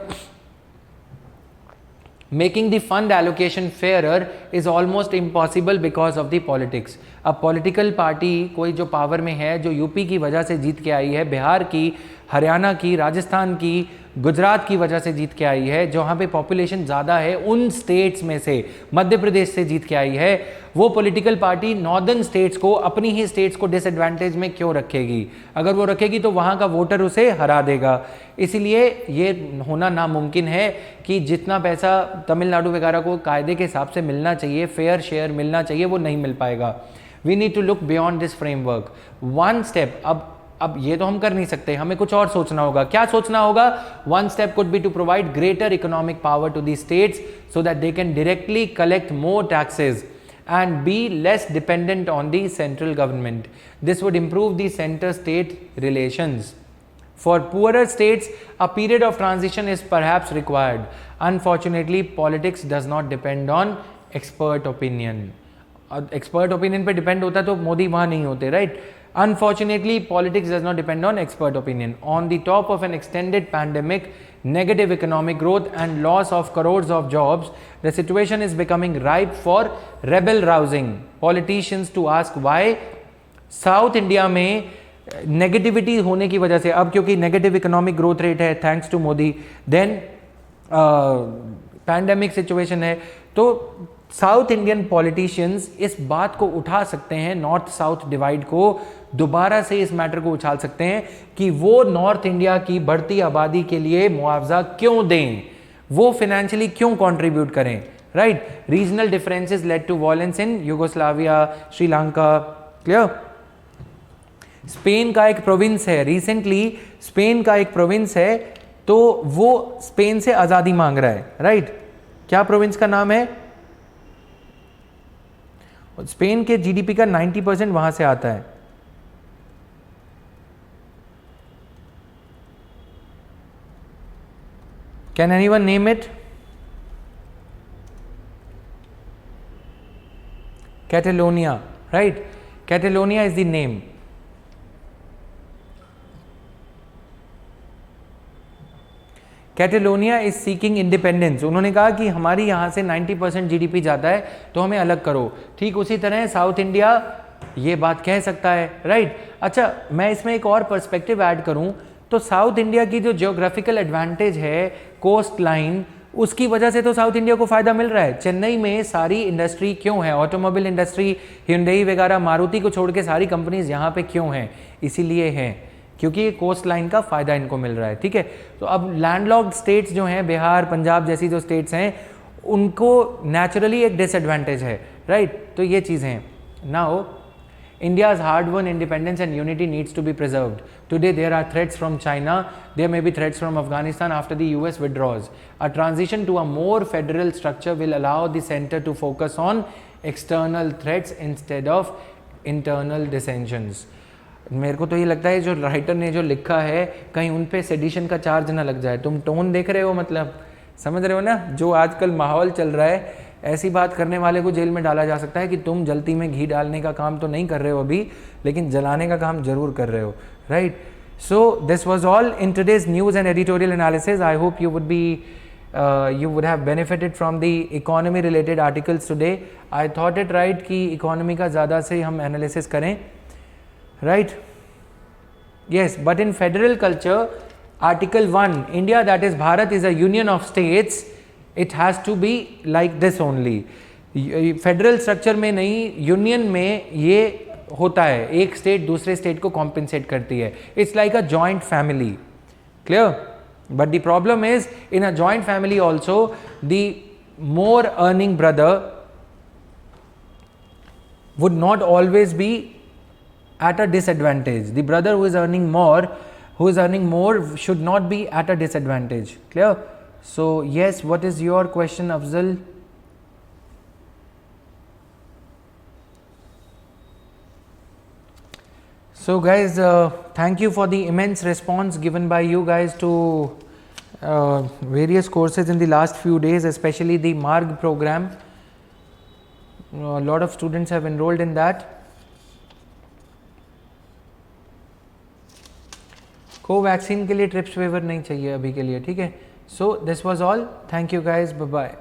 Making the fund allocation fairer is almost impossible because of the politics. अब पॉलिटिकल पार्टी कोई जो पावर में है, जो यूपी की वजह से जीत के आई है, बिहार की, हरियाणा की, राजस्थान की, गुजरात की वजह से जीत के आई है, जहाँ पे पॉपुलेशन ज़्यादा है, उन स्टेट्स में से, मध्य प्रदेश से जीत के आई है, वो पॉलिटिकल पार्टी नॉर्दर्न स्टेट्स को, अपनी ही स्टेट्स को डिसएडवांटेज में क्यों रखेगी? अगर वो रखेगी तो वहाँ का वोटर उसे हरा देगा। इसीलिए ये होना नामुमकिन है कि जितना पैसा तमिलनाडु वगैरह को कायदे के हिसाब से मिलना चाहिए, फेयर शेयर मिलना चाहिए, वो नहीं मिल पाएगा। We need to look beyond this framework. One step, अब ये तो हम कर नहीं सकते, हमें कुछ और सोचना होगा। क्या सोचना होगा? One step could be to provide greater economic power to the states so that they can directly collect more taxes and be less dependent on the central government. This would improve the center-state relations. For poorer states, a period of transition is perhaps required. Unfortunately, politics does not depend on expert opinion. Expert opinion पे डिपेंड होता तो मोदी वहां नहीं होते, right? Unfortunately politics does not depend on expert opinion. On the top of N extended pandemic, negative economic growth and loss of crores of jobs, the situation is becoming ripe for rebel rousing politicians to ask why south India में नेगेटिविटी होने की वजह से, अब क्योंकि नेगेटिव इकोनॉमिक ग्रोथ रेट है thanks to Modi, then pandemic situation है, तो साउथ इंडियन पॉलिटिशियंस इस बात को उठा सकते हैं, नॉर्थ साउथ डिवाइड को दोबारा से इस मैटर को उछाल सकते हैं कि वो नॉर्थ इंडिया की बढ़ती आबादी के लिए मुआवजा क्यों दें, वो फाइनेंशियली क्यों कंट्रीब्यूट करें, right? Regional differences led to violence in Yugoslavia, Sri Lanka. Clear? Spain का एक प्रोविंस है, रिसेंटली स्पेन का एक प्रोविंस है, तो वो स्पेन से आजादी मांग रहा है, राइट? क्या प्रोविंस का नाम है? स्पेन के जीडीपी का 90% वहां से आता है. Can anyone name it? Catalonia, right? Catalonia is the name. Catalonia is seeking independence. उन्होंने कहा कि हमारी यहाँ से 90% जीडीपी जाता है तो हमें अलग करो. ठीक उसी तरह साउथ इंडिया ये बात कह सकता है, राइट? अच्छा, मैं इसमें एक और पर्सपेक्टिव ऐड करूं तो साउथ इंडिया की जो जियोग्राफिकल एडवांटेज है, कोस्ट लाइन, उसकी वजह से तो साउथ इंडिया को फायदा मिल रहा है. चेन्नई में सारी इंडस्ट्री क्यों है? ऑटोमोबाइल इंडस्ट्री, hyundai वगैरह, मारुति को छोड़ के सारी कंपनीज यहाँ पे क्यों हैं? इसीलिए हैं क्योंकि कोस्ट लाइन का फायदा इनको मिल रहा है. ठीक है, तो अब लैंडलॉक्ड स्टेट्स जो हैं, बिहार, पंजाब जैसी जो स्टेट्स हैं, उनको नेचुरली एक डिसएडवांटेज है, राइट? तो ये चीज़ें हैं. Now India's hard-won independence and unity needs to be preserved. Today there are threats from China, there may be threats from Afghanistan after the US withdraws. A transition to a more federal structure will allow the center to focus on external threats instead of internal dissensions. मेरे को तो ये लगता है जो राइटर ने जो लिखा है कहीं उन पे सेडिशन का चार्ज ना लग जाए. तुम टोन देख रहे हो, मतलब समझ रहे हो ना, जो आजकल माहौल चल रहा है, ऐसी बात करने वाले को जेल में डाला जा सकता है कि तुम जल्दी में घी डालने का काम तो नहीं कर रहे हो अभी, लेकिन जलाने का काम जरूर कर रहे हो, right? So this was all in today's news and editorial analysis. I hope you would have benefited from the economy related articles today. I thought it right कि इकोनॉमी का ज़्यादा से हम एनालिसिस करें, right? Yes, but in federal culture, Article 1, India, that is Bharat, is a union of states. It has to be like this only. Federal structure में नहीं, यूनियन में ये होता है, एक स्टेट दूसरे स्टेट को कॉम्पेंसेट करती है. It's like a joint family. Clear? But the problem is in a joint family also the more earning brother would not always be at a disadvantage. The brother who is earning more should not be at a disadvantage. Clear? So yes, what is your question, Afzal? So guys, thank you for the immense response given by you guys to various courses in the last few days, especially the MARG program. A lot of students have enrolled in that. Covaxin के लिए ट्रिप्स वेवर नहीं चाहिए अभी के लिए, ठीक है? So this was all. Thank you guys, bye bye.